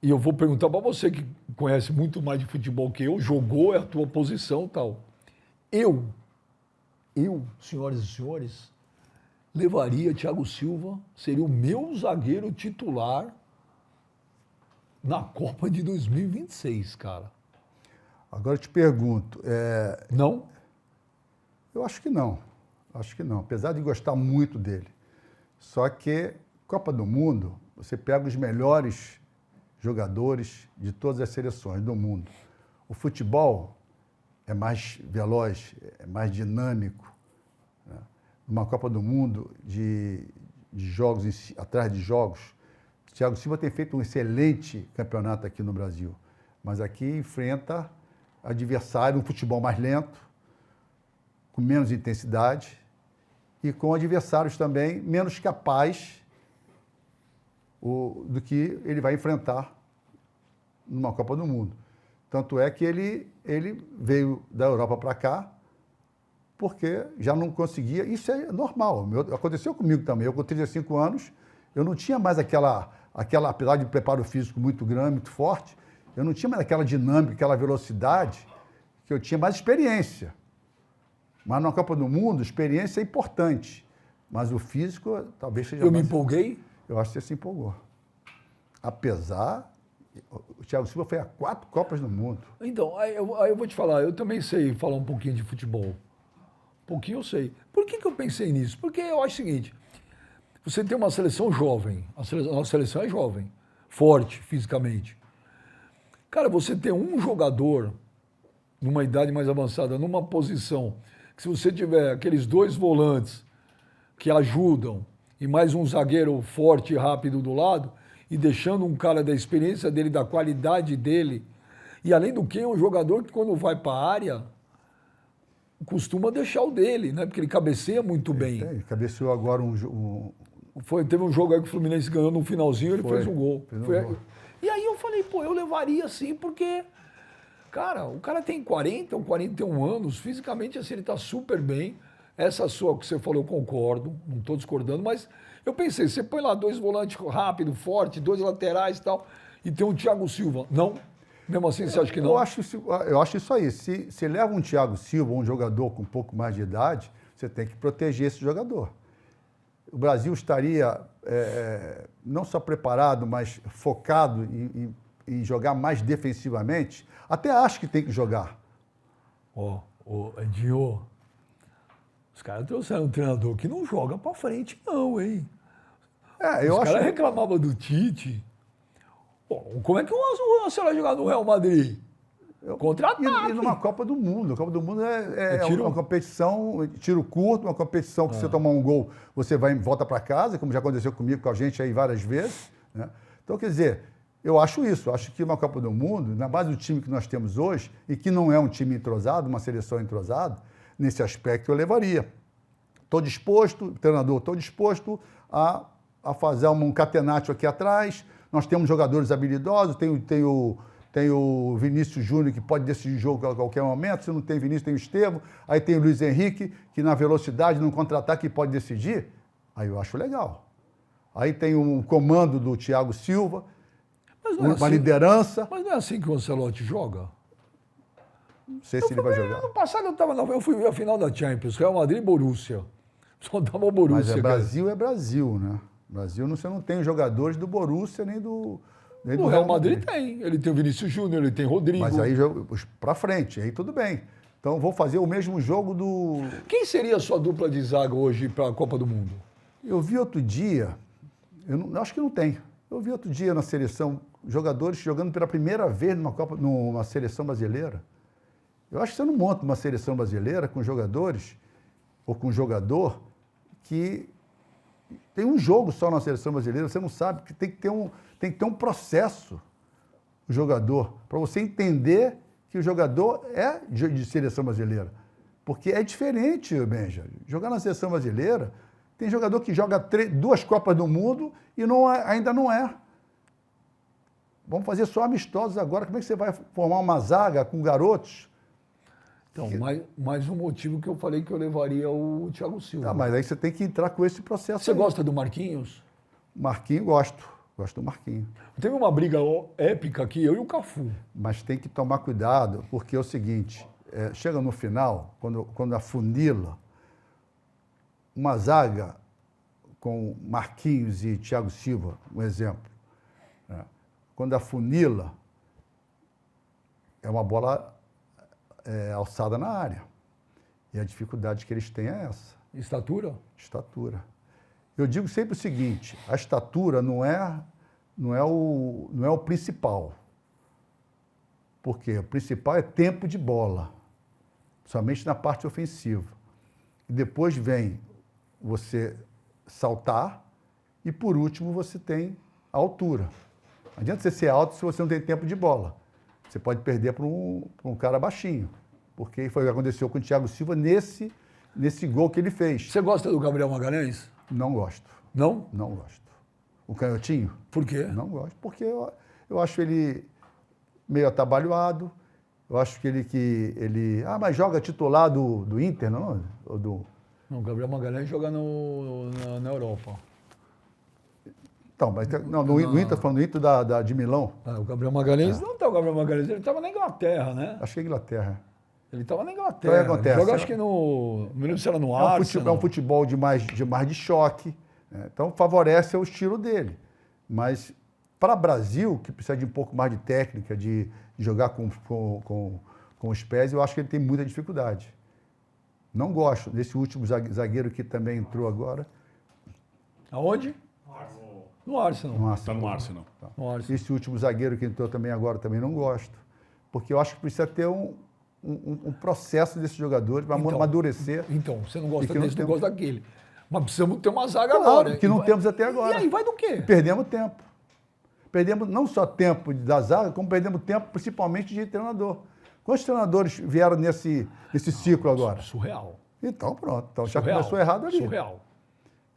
E eu vou perguntar para você, que conhece muito mais de futebol que eu, jogou, é a tua posição e tal. Eu, senhoras e senhores, levaria Thiago Silva, seria o meu zagueiro titular na Copa de 2026, cara. Agora eu te pergunto. Não? Eu acho que não. Acho que não. Apesar de gostar muito dele. Só que Copa do Mundo, você pega os melhores jogadores de todas as seleções do mundo. O futebol é mais veloz, é mais dinâmico. Né? Numa Copa do Mundo de jogos atrás de jogos, o Thiago Silva tem feito um excelente campeonato aqui no Brasil, mas aqui enfrenta adversário, um futebol mais lento, com menos intensidade e com adversários também menos capazes do que ele vai enfrentar numa Copa do Mundo. Tanto é que ele veio da Europa para cá porque já não conseguia. Isso é normal. Aconteceu comigo também. Eu, com 35 anos, eu não tinha mais aquela, apesar de preparo físico muito grande, muito forte, eu não tinha mais aquela dinâmica, aquela velocidade que eu tinha, mais experiência. Mas na Copa do Mundo, experiência é importante. Mas o físico talvez seja Eu me empolguei? Eu acho que você se empolgou. Apesar, o Thiago Silva foi a 4 Copas do Mundo. Então, aí eu vou te falar, eu também sei falar um pouquinho de futebol. Um pouquinho eu sei. Por que eu pensei nisso? Porque eu acho o seguinte, você tem uma seleção jovem, a nossa seleção é jovem, forte fisicamente. Cara, você tem um jogador numa idade mais avançada, numa posição, que se você tiver aqueles 2 volantes que ajudam e mais um zagueiro forte e rápido do lado, e deixando um cara da experiência dele, da qualidade dele, e além do que é um jogador que quando vai para a área, costuma deixar o dele, né? Porque ele cabeceia muito bem. Ele cabeceou agora Teve um jogo aí que o Fluminense ganhou no finalzinho, ele fez um gol. Gol. E aí eu falei, eu levaria sim, porque, cara, o cara tem 40 ou 41 anos, fisicamente assim, ele está super bem. Essa sua que você falou, eu concordo, não estou discordando, mas eu pensei, você põe lá 2 volantes rápidos, fortes, 2 laterais e tal, e tem um Thiago Silva. Não? Mesmo assim, você acha que não? Eu acho isso aí. Se leva um Thiago Silva, um jogador com um pouco mais de idade, você tem que proteger esse jogador. O Brasil estaria não só preparado, mas focado em jogar mais defensivamente. Até acho que tem que jogar. Edinho, os caras trouxeram um treinador que não joga pra frente, não, hein? Os caras reclamavam do Tite. Como é que você vai jogar no Real Madrid? Contra-ataque. E numa Copa do Mundo. A Copa do Mundo é uma competição, tiro curto, uma competição que se você tomar um gol, você volta para casa, como já aconteceu comigo, com a gente aí várias vezes. Né? Então, quer dizer, eu acho isso. Eu acho que uma Copa do Mundo, na base do time que nós temos hoje, e que não é um time entrosado, uma seleção entrosada, nesse aspecto eu levaria. Estou disposto, treinador, estou disposto a fazer um catenaccio aqui atrás. Nós temos jogadores habilidosos, tem o Vinícius Júnior, que pode decidir o jogo a qualquer momento. Se não tem Vinícius, tem o Estevão. Aí tem o Luiz Henrique, que na velocidade, no contra-ataque, pode decidir. Aí eu acho legal. Aí tem um comando do Thiago Silva, uma liderança. Mas não é assim que o Ancelotti joga? Não sei se ele vai jogar. Ano passado eu fui ver a final da Champions, Real Madrid e Borussia. Só dava o Borussia. Mas Brasil é Brasil, né? Brasil você não tem jogadores do Borussia nem do Real Madrid tem. Ele tem o Vinícius Júnior, ele tem o Rodrigo. Mas aí para frente, aí tudo bem. Então vou fazer o mesmo jogo do... Quem seria a sua dupla de zaga hoje para a Copa do Mundo? Eu vi outro dia, acho que não tem. Eu vi outro dia na seleção jogadores jogando pela primeira vez numa seleção brasileira. Eu acho que você não monta uma seleção brasileira com jogadores ou com um jogador que tem um jogo só na seleção brasileira, você não sabe que tem que ter um processo, o jogador, para você entender que o jogador é de seleção brasileira. Porque é diferente, Benja. Jogar na seleção brasileira, tem jogador que joga 2 Copas do Mundo e ainda não é. Vamos fazer só amistosos agora. Como é que você vai formar uma zaga com garotos? Então, mais um motivo que eu falei que eu levaria o Thiago Silva. Mas aí você tem que entrar com esse processo. Você gosta do Marquinhos? Marquinhos, gosto. Gosto do Marquinhos. Teve uma briga épica aqui, eu e o Cafu. Mas tem que tomar cuidado, porque é o seguinte, chega no final, quando afunila, uma zaga com Marquinhos e Thiago Silva, um exemplo, né? Quando afunila, é uma bola alçada na área. E a dificuldade que eles têm é essa. Estatura? Estatura. Eu digo sempre o seguinte, a estatura não é o principal. Porque o principal é tempo de bola, somente na parte ofensiva. E depois vem você saltar e, por último, você tem a altura. Não adianta você ser alto se você não tem tempo de bola. Você pode perder para um cara baixinho, porque foi o que aconteceu com o Thiago Silva nesse gol que ele fez. Você gosta do Gabriel Magalhães? Não gosto. Não? Não gosto. O canhotinho? Por quê? Não gosto, porque eu acho ele meio atabalhoado. Eu acho que ele... mas joga titular do Inter, não? Não, o Gabriel Magalhães joga na Europa. Então, mas no Inter, falando do Inter de Milão. O Gabriel Magalhães não está o Gabriel Magalhães, ele estava na Inglaterra, né? Acho que é Inglaterra. Ele estava na Inglaterra. Então, acontece, joga, acho que não me lembro se era no Arsenal. É um futebol de mais de choque. Então, favorece o estilo dele. Mas, para o Brasil, que precisa de um pouco mais de técnica, de jogar com os pés, eu acho que ele tem muita dificuldade. Não gosto desse último zagueiro que também entrou agora. Aonde? No Arsenal. Está no Arsenal. No Arsenal. Esse último zagueiro que entrou também agora, também não gosto. Porque eu acho que precisa ter um processo desses jogadores para amadurecer. Então, você não gosta não desse, não gosta daquele. Mas precisamos ter uma zaga Claro, agora. que não temos até agora. E aí vai do quê? Perdemos tempo. Perdemos não só tempo da zaga, como perdemos tempo principalmente de treinador. Quantos treinadores vieram nesse ciclo agora? Surreal. Então, pronto. Então, já começou errado ali.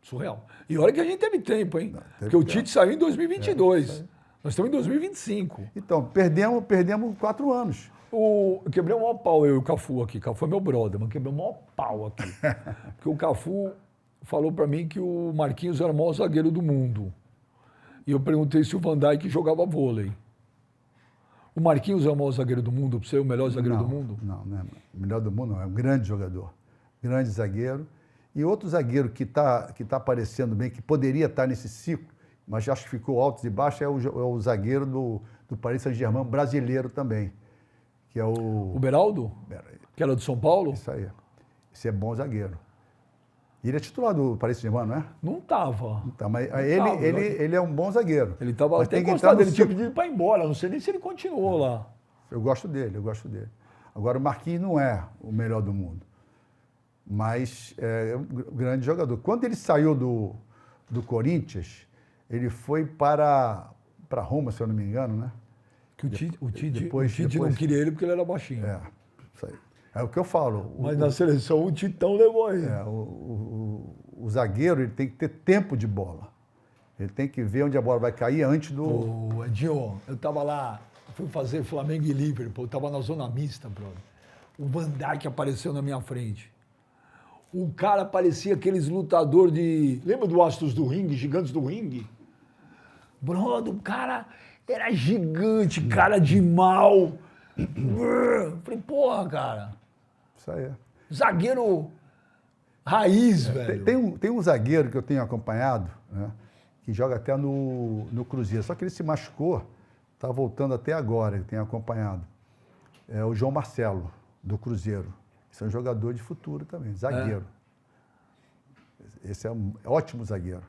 Surreal. E olha que a gente teve tempo, hein? Porque o Tite saiu em 2022. Nós estamos em 2025. Então, perdemos 4 anos. Eu quebrei o maior pau, eu e o Cafu aqui. Cafu é meu brother, mas quebrei o maior pau aqui. Porque o Cafu falou para mim que o Marquinhos era o maior zagueiro do mundo. E eu perguntei se o Van Dijk jogava vôlei. O Marquinhos é o maior zagueiro do mundo, para você, o melhor zagueiro do mundo? Não é o melhor do mundo, não. É um grande jogador. Grande zagueiro. E outro zagueiro que tá aparecendo bem, que poderia estar nesse ciclo, mas acho que ficou altos e baixos, é o zagueiro do Paris Saint-Germain brasileiro também, que é o Beraldo? Que era do São Paulo? Isso aí. Esse é bom zagueiro. E ele é titular do Paris Saint-Germain, não é? Não estava. Então, mas ele é um bom zagueiro. Ele estava até encostado, ele tinha pedido para ir embora, não sei nem se ele continuou lá. Eu gosto dele. Agora, o Marquinhos não é o melhor do mundo, mas é um grande jogador. Quando ele saiu do Corinthians, ele foi para Roma, se eu não me engano, né? Que o Tite não queria ele porque ele era baixinho. Isso aí. É o que eu falo. Mas na seleção o Titão levou ele. O zagueiro ele tem que ter tempo de bola. Ele tem que ver onde a bola vai cair antes do... Edinho, eu estava lá, fui fazer Flamengo e Liverpool, eu estava na zona mista, brother. O Van Dijk apareceu na minha frente. O cara parecia aqueles lutadores de... Lembra do Astros do Ringue, Gigantes do Ringue? Brother, o cara era gigante, cara de mal. Falei, porra, cara. Isso aí. Zagueiro raiz, velho. Tem um zagueiro que eu tenho acompanhado, né, que joga até no Cruzeiro. Só que ele se machucou, está voltando até agora, eu tenho acompanhado. É o João Marcelo, do Cruzeiro. Esse é um jogador de futuro também, zagueiro. Esse é um ótimo zagueiro.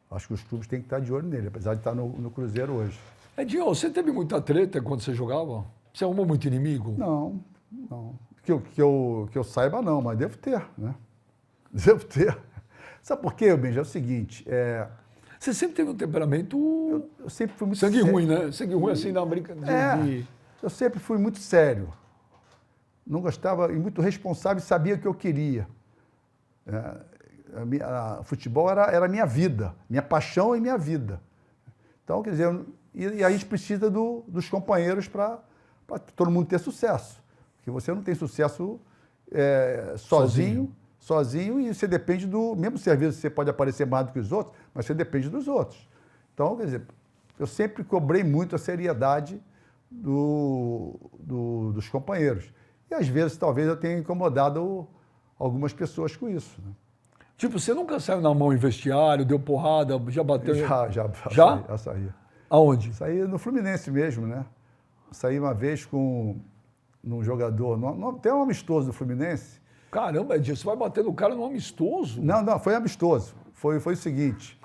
Acho que os clubes têm que estar de olho nele, apesar de estar no Cruzeiro hoje. Edinho, você teve muita treta quando você jogava? Você arrumou muito inimigo? Não. que eu saiba, não, mas devo ter, né? Devo ter. Sabe por quê, Benja? É o seguinte, Você sempre teve um temperamento eu sempre fui muito sangue sério. ruim, né? Sangue ruim assim na brincadeira. Eu sempre fui muito sério. Não gostava, e muito responsável, e sabia o que eu queria. O futebol era a minha vida, minha paixão e minha vida. Então, quer dizer, e a gente precisa dos companheiros para todo mundo ter sucesso. Porque você não tem sucesso sozinho e você depende do mesmo serviço, você pode aparecer mais do que os outros, mas você depende dos outros. Então, quer dizer, eu sempre cobrei muito a seriedade dos companheiros. E às vezes, talvez, eu tenha incomodado algumas pessoas com isso. Né? Tipo, você nunca saiu na mão em vestiário, deu porrada, já bateu? Já saí. Aonde? Saí no Fluminense mesmo, né? Saí uma vez num jogador, tem um amistoso do Fluminense. Caramba, Edinho, você vai bater no cara num amistoso? Não, foi amistoso. Foi o seguinte.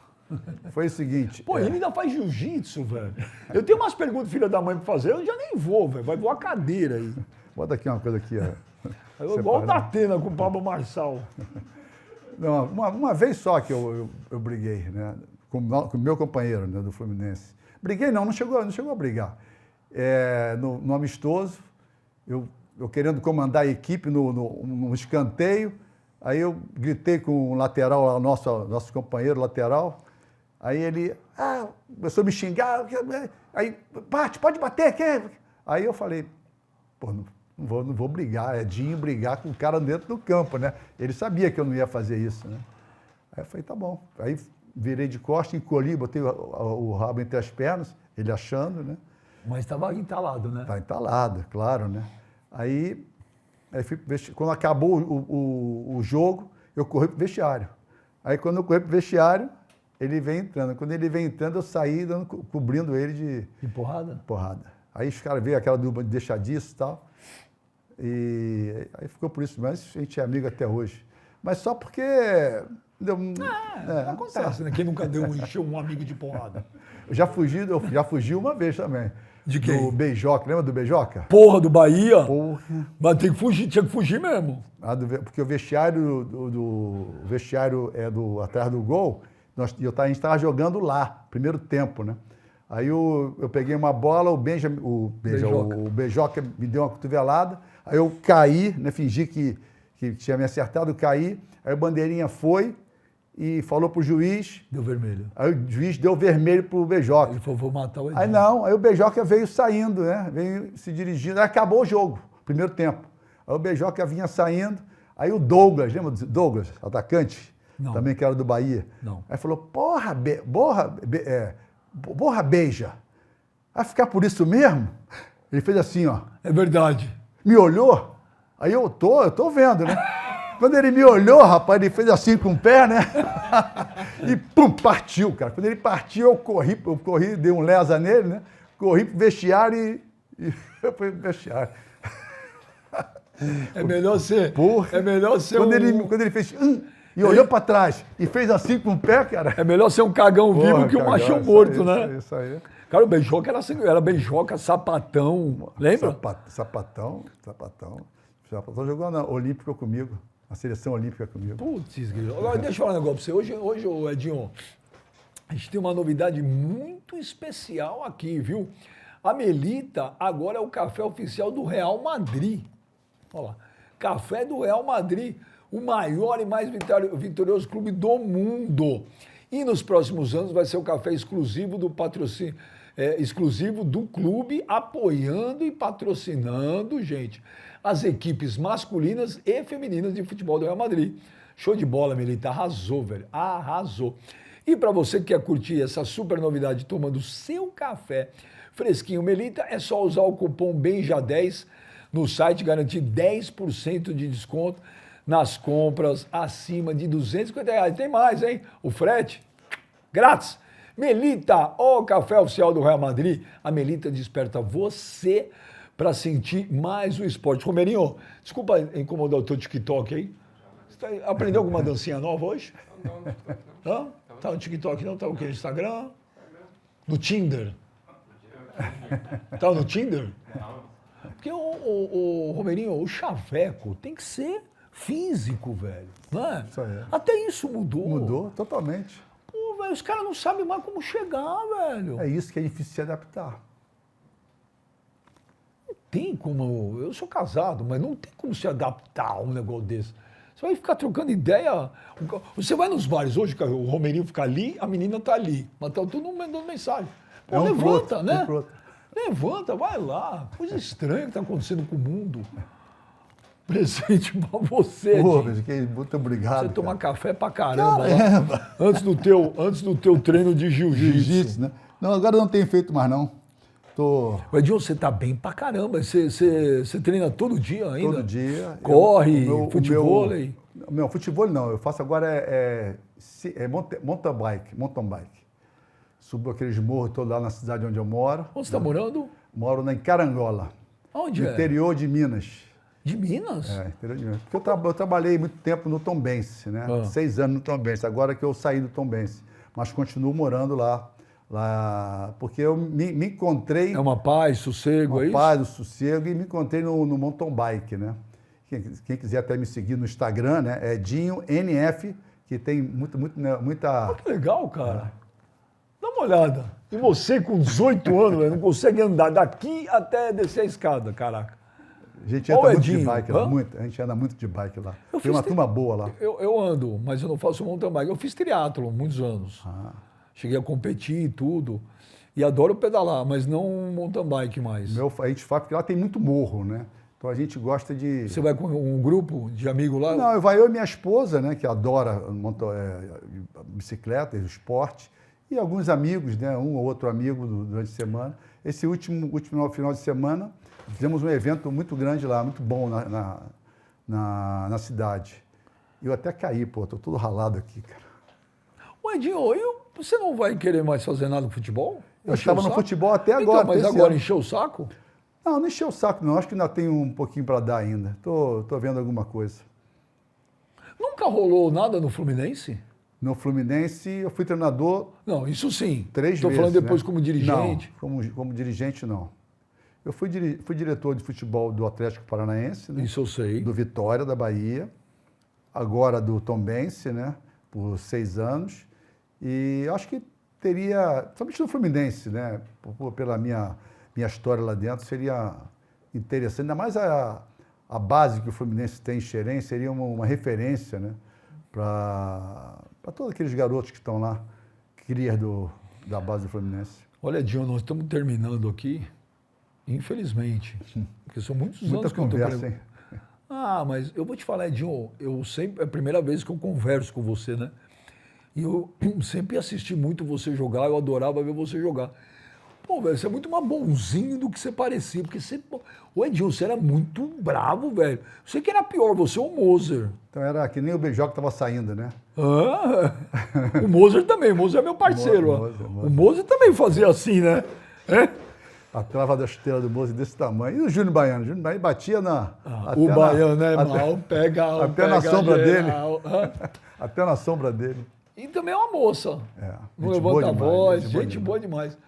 Pô, ele ainda faz jiu-jitsu, velho. Eu tenho umas perguntas, filha da mãe, pra fazer, eu já nem vou, velho. Vai voar cadeira aí. Bota aqui uma coisa aqui, Igual o Datena com o Pablo Marçal. Não, uma vez só que eu briguei, né? Com o meu companheiro, né, do Fluminense. Briguei não chegou a brigar. No amistoso, eu querendo comandar a equipe no escanteio, aí eu gritei com o lateral, nosso companheiro lateral, aí ele começou a me xingar, aí, pode bater, quer? Aí eu falei, pô, não vou brigar, Edinho brigar com o cara dentro do campo, né? Ele sabia que eu não ia fazer isso, né? Aí eu falei, tá bom. Aí virei de costas, encolhi, botei o rabo entre as pernas, ele achando, né? Mas estava entalado, né? Tá entalado, claro, né? Aí quando acabou o jogo, eu corri pro vestiário. Aí quando eu corri pro vestiário, ele vem entrando. Quando ele vem entrando, eu saí cobrindo ele de porrada. Aí os caras veio aquela dupla de deixadiço e tal. E aí ficou por isso, mas a gente é amigo até hoje. Mas só porque... acontece, né? Quem nunca encheu um amigo de porrada? Eu já fugi uma vez também. De quem? Do Beijoca, lembra do Beijoca? Porra, do Bahia? Porra. Mas tinha que fugir mesmo. Porque o vestiário atrás do gol, a gente estava jogando lá, primeiro tempo, né? Aí eu peguei uma bola, o Beijoca me deu uma cotovelada, aí eu caí, né, fingi que tinha me acertado, caí, aí o bandeirinha foi e falou pro juiz. Deu vermelho. Aí o juiz deu vermelho pro Beijoca. Ele falou, vou matar o Edinho. Aí o Beijoca veio saindo, né? Veio se dirigindo, aí acabou o jogo, primeiro tempo. Aí o Beijoca vinha saindo, aí o Douglas, lembra do Douglas, atacante? Não. Também que era do Bahia. Não. Aí falou, porra, Beija, vai ficar por isso mesmo? Ele fez assim, ó. É verdade. Me olhou, aí eu tô vendo, né? Quando ele me olhou, rapaz, ele fez assim com o pé, né? E pum, partiu, cara. Quando ele partiu, eu corri, dei um lesa nele, né? Corri pro vestiário e eu fui pro vestiário. É melhor ser. Porra. É melhor ser quando ele fez e olhou para trás e fez assim com o pé, cara. É melhor ser um cagão vivo que um machão morto, né? Isso aí. Cara, o Beijoca era Beijoca, sapatão. Lembra? Sapatão jogou na Olímpica comigo. A seleção olímpica comigo. Putz, agora deixa eu falar um negócio pra você. Hoje, Edinho, a gente tem uma novidade muito especial aqui, viu? A Melita agora é o café oficial do Real Madrid. Olha lá. Café do Real Madrid, o maior e mais vitorioso clube do mundo. E nos próximos anos vai ser o café exclusivo do patrocínio, exclusivo do clube, apoiando e patrocinando, gente, as equipes masculinas e femininas de futebol do Real Madrid. Show de bola, Melita. Arrasou, velho. Arrasou. E para você que quer curtir essa super novidade tomando seu café fresquinho Melita, é só usar o cupom BENJA10 no site, garantir 10% de desconto nas compras acima de R$250. Tem mais, hein? O frete, grátis. Melita, o café oficial do Real Madrid. A Melita desperta você para sentir mais o esporte. Romerinho, desculpa incomodar o teu TikTok aí. Você aprendeu alguma dancinha nova hoje? Não. Tá no TikTok não? Tá o quê? No Instagram? No Tinder? Tá no Tinder? Porque o Romerinho, o chaveco tem que ser físico, velho. Não é? Isso aí. Até isso mudou. Mudou totalmente. Pô, velho, os caras não sabem mais como chegar, velho. É isso que é difícil se adaptar. Não tem como. Eu sou casado, mas não tem como se adaptar a um negócio desse. Você vai ficar trocando ideia. Você vai nos bares hoje, o Romerinho fica ali, a menina tá ali. Mas tá todo mundo mandando mensagem. Pô, Um pro levanta, outro, né? um pro outro. Levanta, vai lá. Coisa estranha que tá acontecendo com o mundo. Presente pra você, Pô, Dinho. muito obrigado. Você tomar cara. café pra caramba. Caramba. Lá, antes do teu treino de jiu-jitsu. Jiu-jitsu, né? Não, agora eu não tenho feito mais, não. Tô Edinho, você tá bem pra caramba. Você treina todo dia ainda? todo dia. Corre, futebol. Meu, futebol não. Eu faço agora mountain bike. Subo aqueles morros todos lá na cidade onde eu moro. Onde você tá morando? Moro em Carangola, Onde no é? interior de Minas. De Minas? Interior de Minas. Porque eu trabalhei muito tempo no Tombense, né? Ah. 6 anos no Tombense, agora que eu saí do Tombense. Mas continuo morando lá porque eu me encontrei... É uma paz, sossego, é uma isso? paz, um sossego, e me encontrei no mountain bike, né? Quem quiser até me seguir no Instagram, né? É Dinho NF, que tem muita... Que legal, cara. Dá uma olhada. E você com 18 anos, velho, não consegue andar daqui até descer a escada, caraca. A gente Ó, anda muito de Edinho, bike lá, hã? a gente anda muito de bike lá. Eu Tem uma fiz turma boa lá. Eu ando, mas eu não faço mountain bike. Eu fiz triatlo muitos anos. Cheguei a competir e tudo. E adoro pedalar, mas não mountain bike mais. A gente faz, porque lá tem muito morro, né? Então a gente gosta de... Você vai com um grupo de amigos lá? Não, vai eu e minha esposa, né? Que adora bicicleta, esporte. E alguns amigos, né? Um ou outro amigo durante a semana. Esse último final de semana, fizemos um evento muito grande lá, muito bom na cidade. Eu até caí, pô, tô todo ralado aqui, cara. Ué, Edinho, você não vai querer mais fazer nada no futebol? Eu Encher o estava no saco? futebol até agora. Então, mas até esse agora ano. encheu o saco? Não encheu o saco, não. Acho que ainda tem um pouquinho para dar ainda. Tô vendo alguma coisa. Nunca rolou nada no Fluminense? No Fluminense, eu fui treinador Não, isso sim. 3 vezes. Estou falando depois né? como dirigente. Não, como dirigente, não. Eu fui diretor de futebol do Atlético Paranaense, né? Isso eu sei. Do Vitória, da Bahia. Agora do Tombense, né? Por 6 anos. E acho que teria, somente no Fluminense, né? Pela minha história lá dentro, seria interessante. Ainda mais a base que o Fluminense tem em Xerém seria uma referência, né? Para todos aqueles garotos que estão lá, crias da base do Fluminense. Olha, Edinho, nós estamos terminando aqui, infelizmente, porque são muitos Muita anos que eu conversa, estou... hein? Ah, mas eu vou te falar, Edinho, é a primeira vez que eu converso com você, né? E eu sempre assisti muito você jogar, eu adorava ver você jogar. Pô, velho, você é muito mais bonzinho do que você parecia, porque você... Ô, Edinho, você era muito bravo, velho. Você que era pior, você é o Moser. Então era que nem o Beijoca estava saindo, né? Ah, o Moser também, o Moser é meu parceiro. ó. Moser. O Moser também fazia assim, né? É? A trava da chuteira do Moço desse tamanho. E o Júnior Baiano? O Júnior Baiano batia O Baiano é mal, pega até na sombra geral. Até na sombra dele. E também é uma moça. É, Não gente levanta boa a demais, voz, gente boa gente boa demais.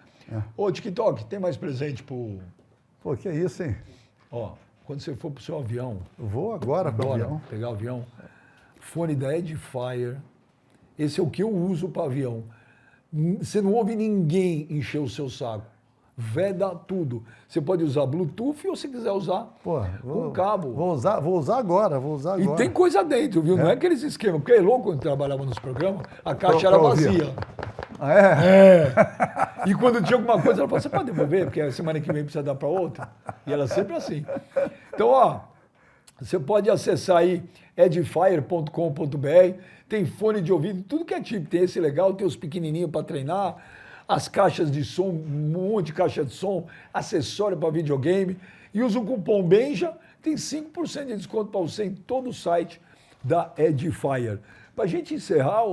Ô, TikTok, tem mais presente pro... Pô, que é isso, hein? Ó, quando você for pro seu avião, Eu vou agora com o bora avião. pegar o avião, fone da Edifier, esse é o que eu uso para avião. Você não ouve ninguém encher o seu saco. Veda tudo. Você pode usar Bluetooth ou se quiser usar Pô, com cabo. Vou usar agora. E tem coisa dentro, viu? Não é aqueles esquemas. Porque é louco quando trabalhava nos programas, a caixa era pra ouvir. vazia. Ah, é? E quando tinha alguma coisa, ela falava, você pode devolver, porque a semana que vem precisa dar para outra. E ela sempre assim. Então, ó, você pode acessar aí edifier.com.br, tem fone de ouvido, tudo que é tipo, tem esse legal, tem os pequenininhos para treinar, as caixas de som, um monte de caixa de som, acessório para videogame, e usa o cupom BENJA, tem 5% de desconto para você em todo o site da Edifier. Para a gente encerrar,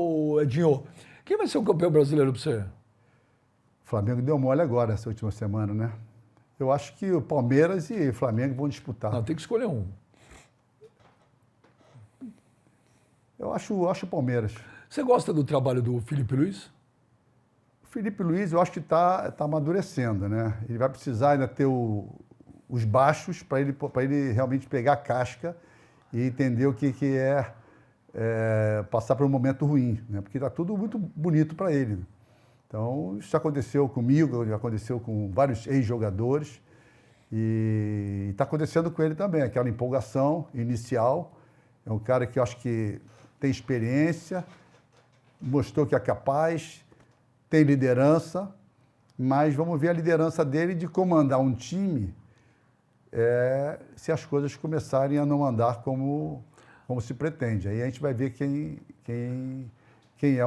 Edinho, quem vai ser o campeão brasileiro para você? O Flamengo deu mole agora, essa última semana, né? Eu acho que o Palmeiras e o Flamengo vão disputar. Não, tem que escolher um. Eu acho o Palmeiras. Você gosta do trabalho do Felipe Luiz? O Felipe Luiz, eu acho que está amadurecendo, né? Ele vai precisar ainda ter o os baixos para ele realmente pegar a casca e entender o que é passar por um momento ruim, né? Porque está tudo muito bonito para ele, né? Então, isso já aconteceu comigo, já aconteceu com vários ex-jogadores e está acontecendo com ele também, aquela empolgação inicial. É um cara que eu acho que tem experiência, mostrou que é capaz, tem liderança, mas vamos ver a liderança dele de comandar um time se as coisas começarem a não andar como se pretende. Aí a gente vai ver quem é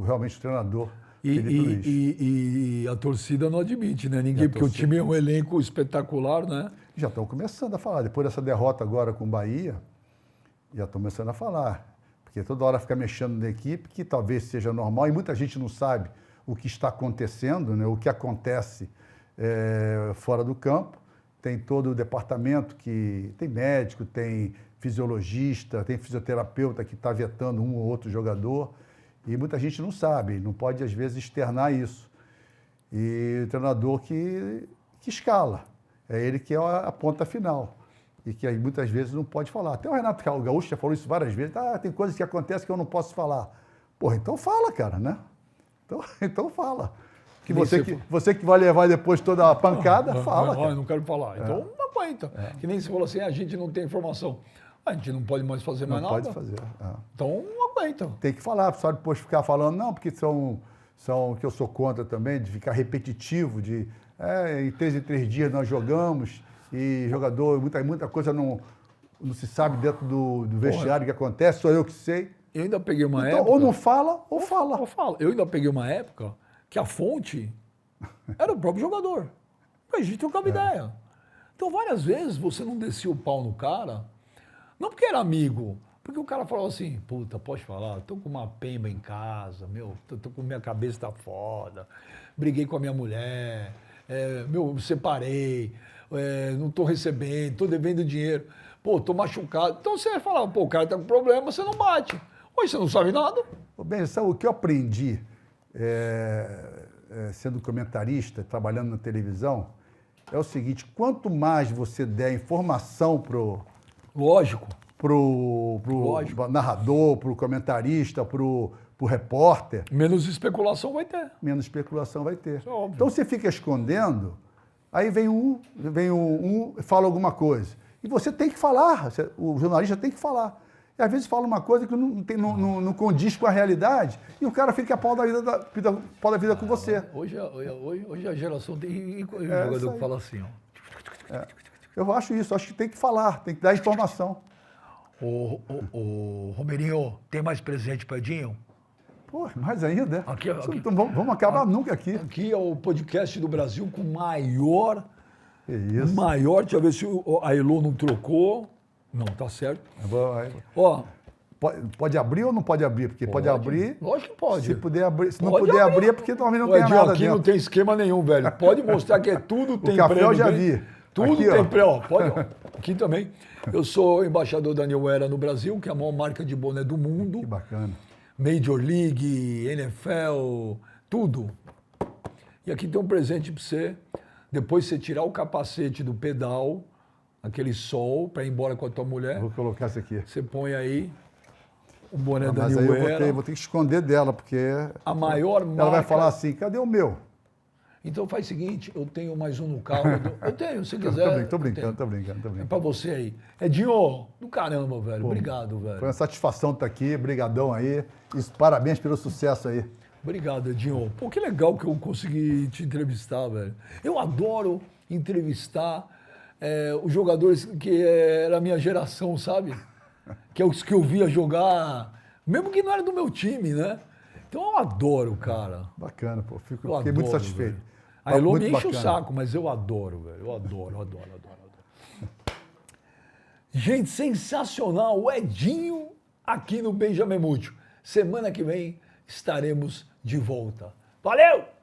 realmente o treinador. E a torcida não admite, né? Ninguém, porque o time é um elenco espetacular, né? Já estão começando a falar. Depois dessa derrota agora com o Bahia, já estão começando a falar. Porque toda hora fica mexendo na equipe, que talvez seja normal, e muita gente não sabe o que está acontecendo, né? O que acontece fora do campo. Tem todo o departamento que tem médico, tem fisiologista, tem fisioterapeuta que está vetando um ou outro jogador. E muita gente não sabe, não pode, às vezes, externar isso. E o treinador que escala, é ele que é a ponta final. E que aí, muitas vezes, não pode falar. Até o Renato Gaúcho já falou isso várias vezes. Tem coisas que acontecem que eu não posso falar. Porra, então fala, cara, né? Então fala. Que você que vai levar depois toda a pancada, fala. Eu não quero falar. Então, não aguenta. Que nem você falou assim, a gente não tem informação. A gente não pode mais fazer mais nada. Não pode fazer. Então, não aguenta. Tem que falar, só depois ficar falando, não, porque são que eu sou contra também, de ficar repetitivo, de em 3 dias nós jogamos, e jogador, muita coisa não se sabe dentro do vestiário que acontece, só eu que sei. Eu ainda peguei uma época... Ou não fala, ou fala. Eu ainda peguei uma época que a fonte era o próprio jogador. A gente trocava ideia. Então, várias vezes, você não descia o pau no cara, não porque era amigo, porque o cara falava assim, puta, pode falar, tô com uma pemba em casa, tô com minha cabeça tá foda, briguei com a minha mulher, separei, não tô recebendo, tô devendo dinheiro, pô, tô machucado. Então você falava, pô, o cara tá com problema, você não bate. Hoje você não sabe nada. Bem, sabe o que eu aprendi sendo comentarista, trabalhando na televisão, é o seguinte, quanto mais você der informação pro narrador, pro comentarista, pro repórter... Menos especulação vai ter. Menos especulação vai ter. Isso é óbvio. Então você fica escondendo, aí vem um e fala alguma coisa. E você tem que falar, o jornalista tem que falar. E às vezes fala uma coisa que não condiz com a realidade, e o cara fica a pau da vida com você. Hoje a geração tem jogador que fala assim, ó. Eu acho que tem que falar, tem que dar informação. Ô, Romerinho, tem mais presente para Edinho? Pô, mais ainda. Aqui. Então vamos acabar nunca aqui. Aqui é o podcast do Brasil com maior... Que isso. Maior, deixa eu ver se a Elo não trocou. Não, tá certo. Ó, pode abrir ou não pode abrir? Porque pode abrir... Lógico que pode. Se puder abrir, se não puder abrir é porque talvez não tenha nada aqui dentro. Não tem esquema nenhum, velho. Pode mostrar que tem o café prêmio. Eu já vi. Tudo aqui, tem prêmio. Pode. Aqui também. Eu sou embaixador da New Era no Brasil, que é a maior marca de boné do mundo. Que bacana. Major League, NFL, tudo. E aqui tem um presente para você. Depois você tirar o capacete do pedal, aquele sol, para ir embora com a tua mulher. Vou colocar isso aqui. Você põe aí o boné da Mas New aí Era. vou ter que esconder dela, porque a maior marca... Ela vai falar assim, cadê o meu? Então faz o seguinte, eu tenho mais um no carro. Eu tenho, se quiser. Tô brincando. É pra você aí. Edinho, do caramba, velho. Obrigado, velho. Foi uma satisfação estar aqui, brigadão aí. Parabéns pelo sucesso aí. Obrigado, Edinho. Pô, que legal que eu consegui te entrevistar, velho. Eu adoro entrevistar os jogadores que era a minha geração, sabe? Que é os que eu via jogar, mesmo que não era do meu time, né? Então eu adoro, cara. Bacana, pô. Fiquei muito satisfeito. Velho. A Elo me enche o saco, mas eu adoro, velho. Eu adoro. Gente, sensacional. O Edinho aqui no Benjamin Múcio. Semana que vem estaremos de volta. Valeu!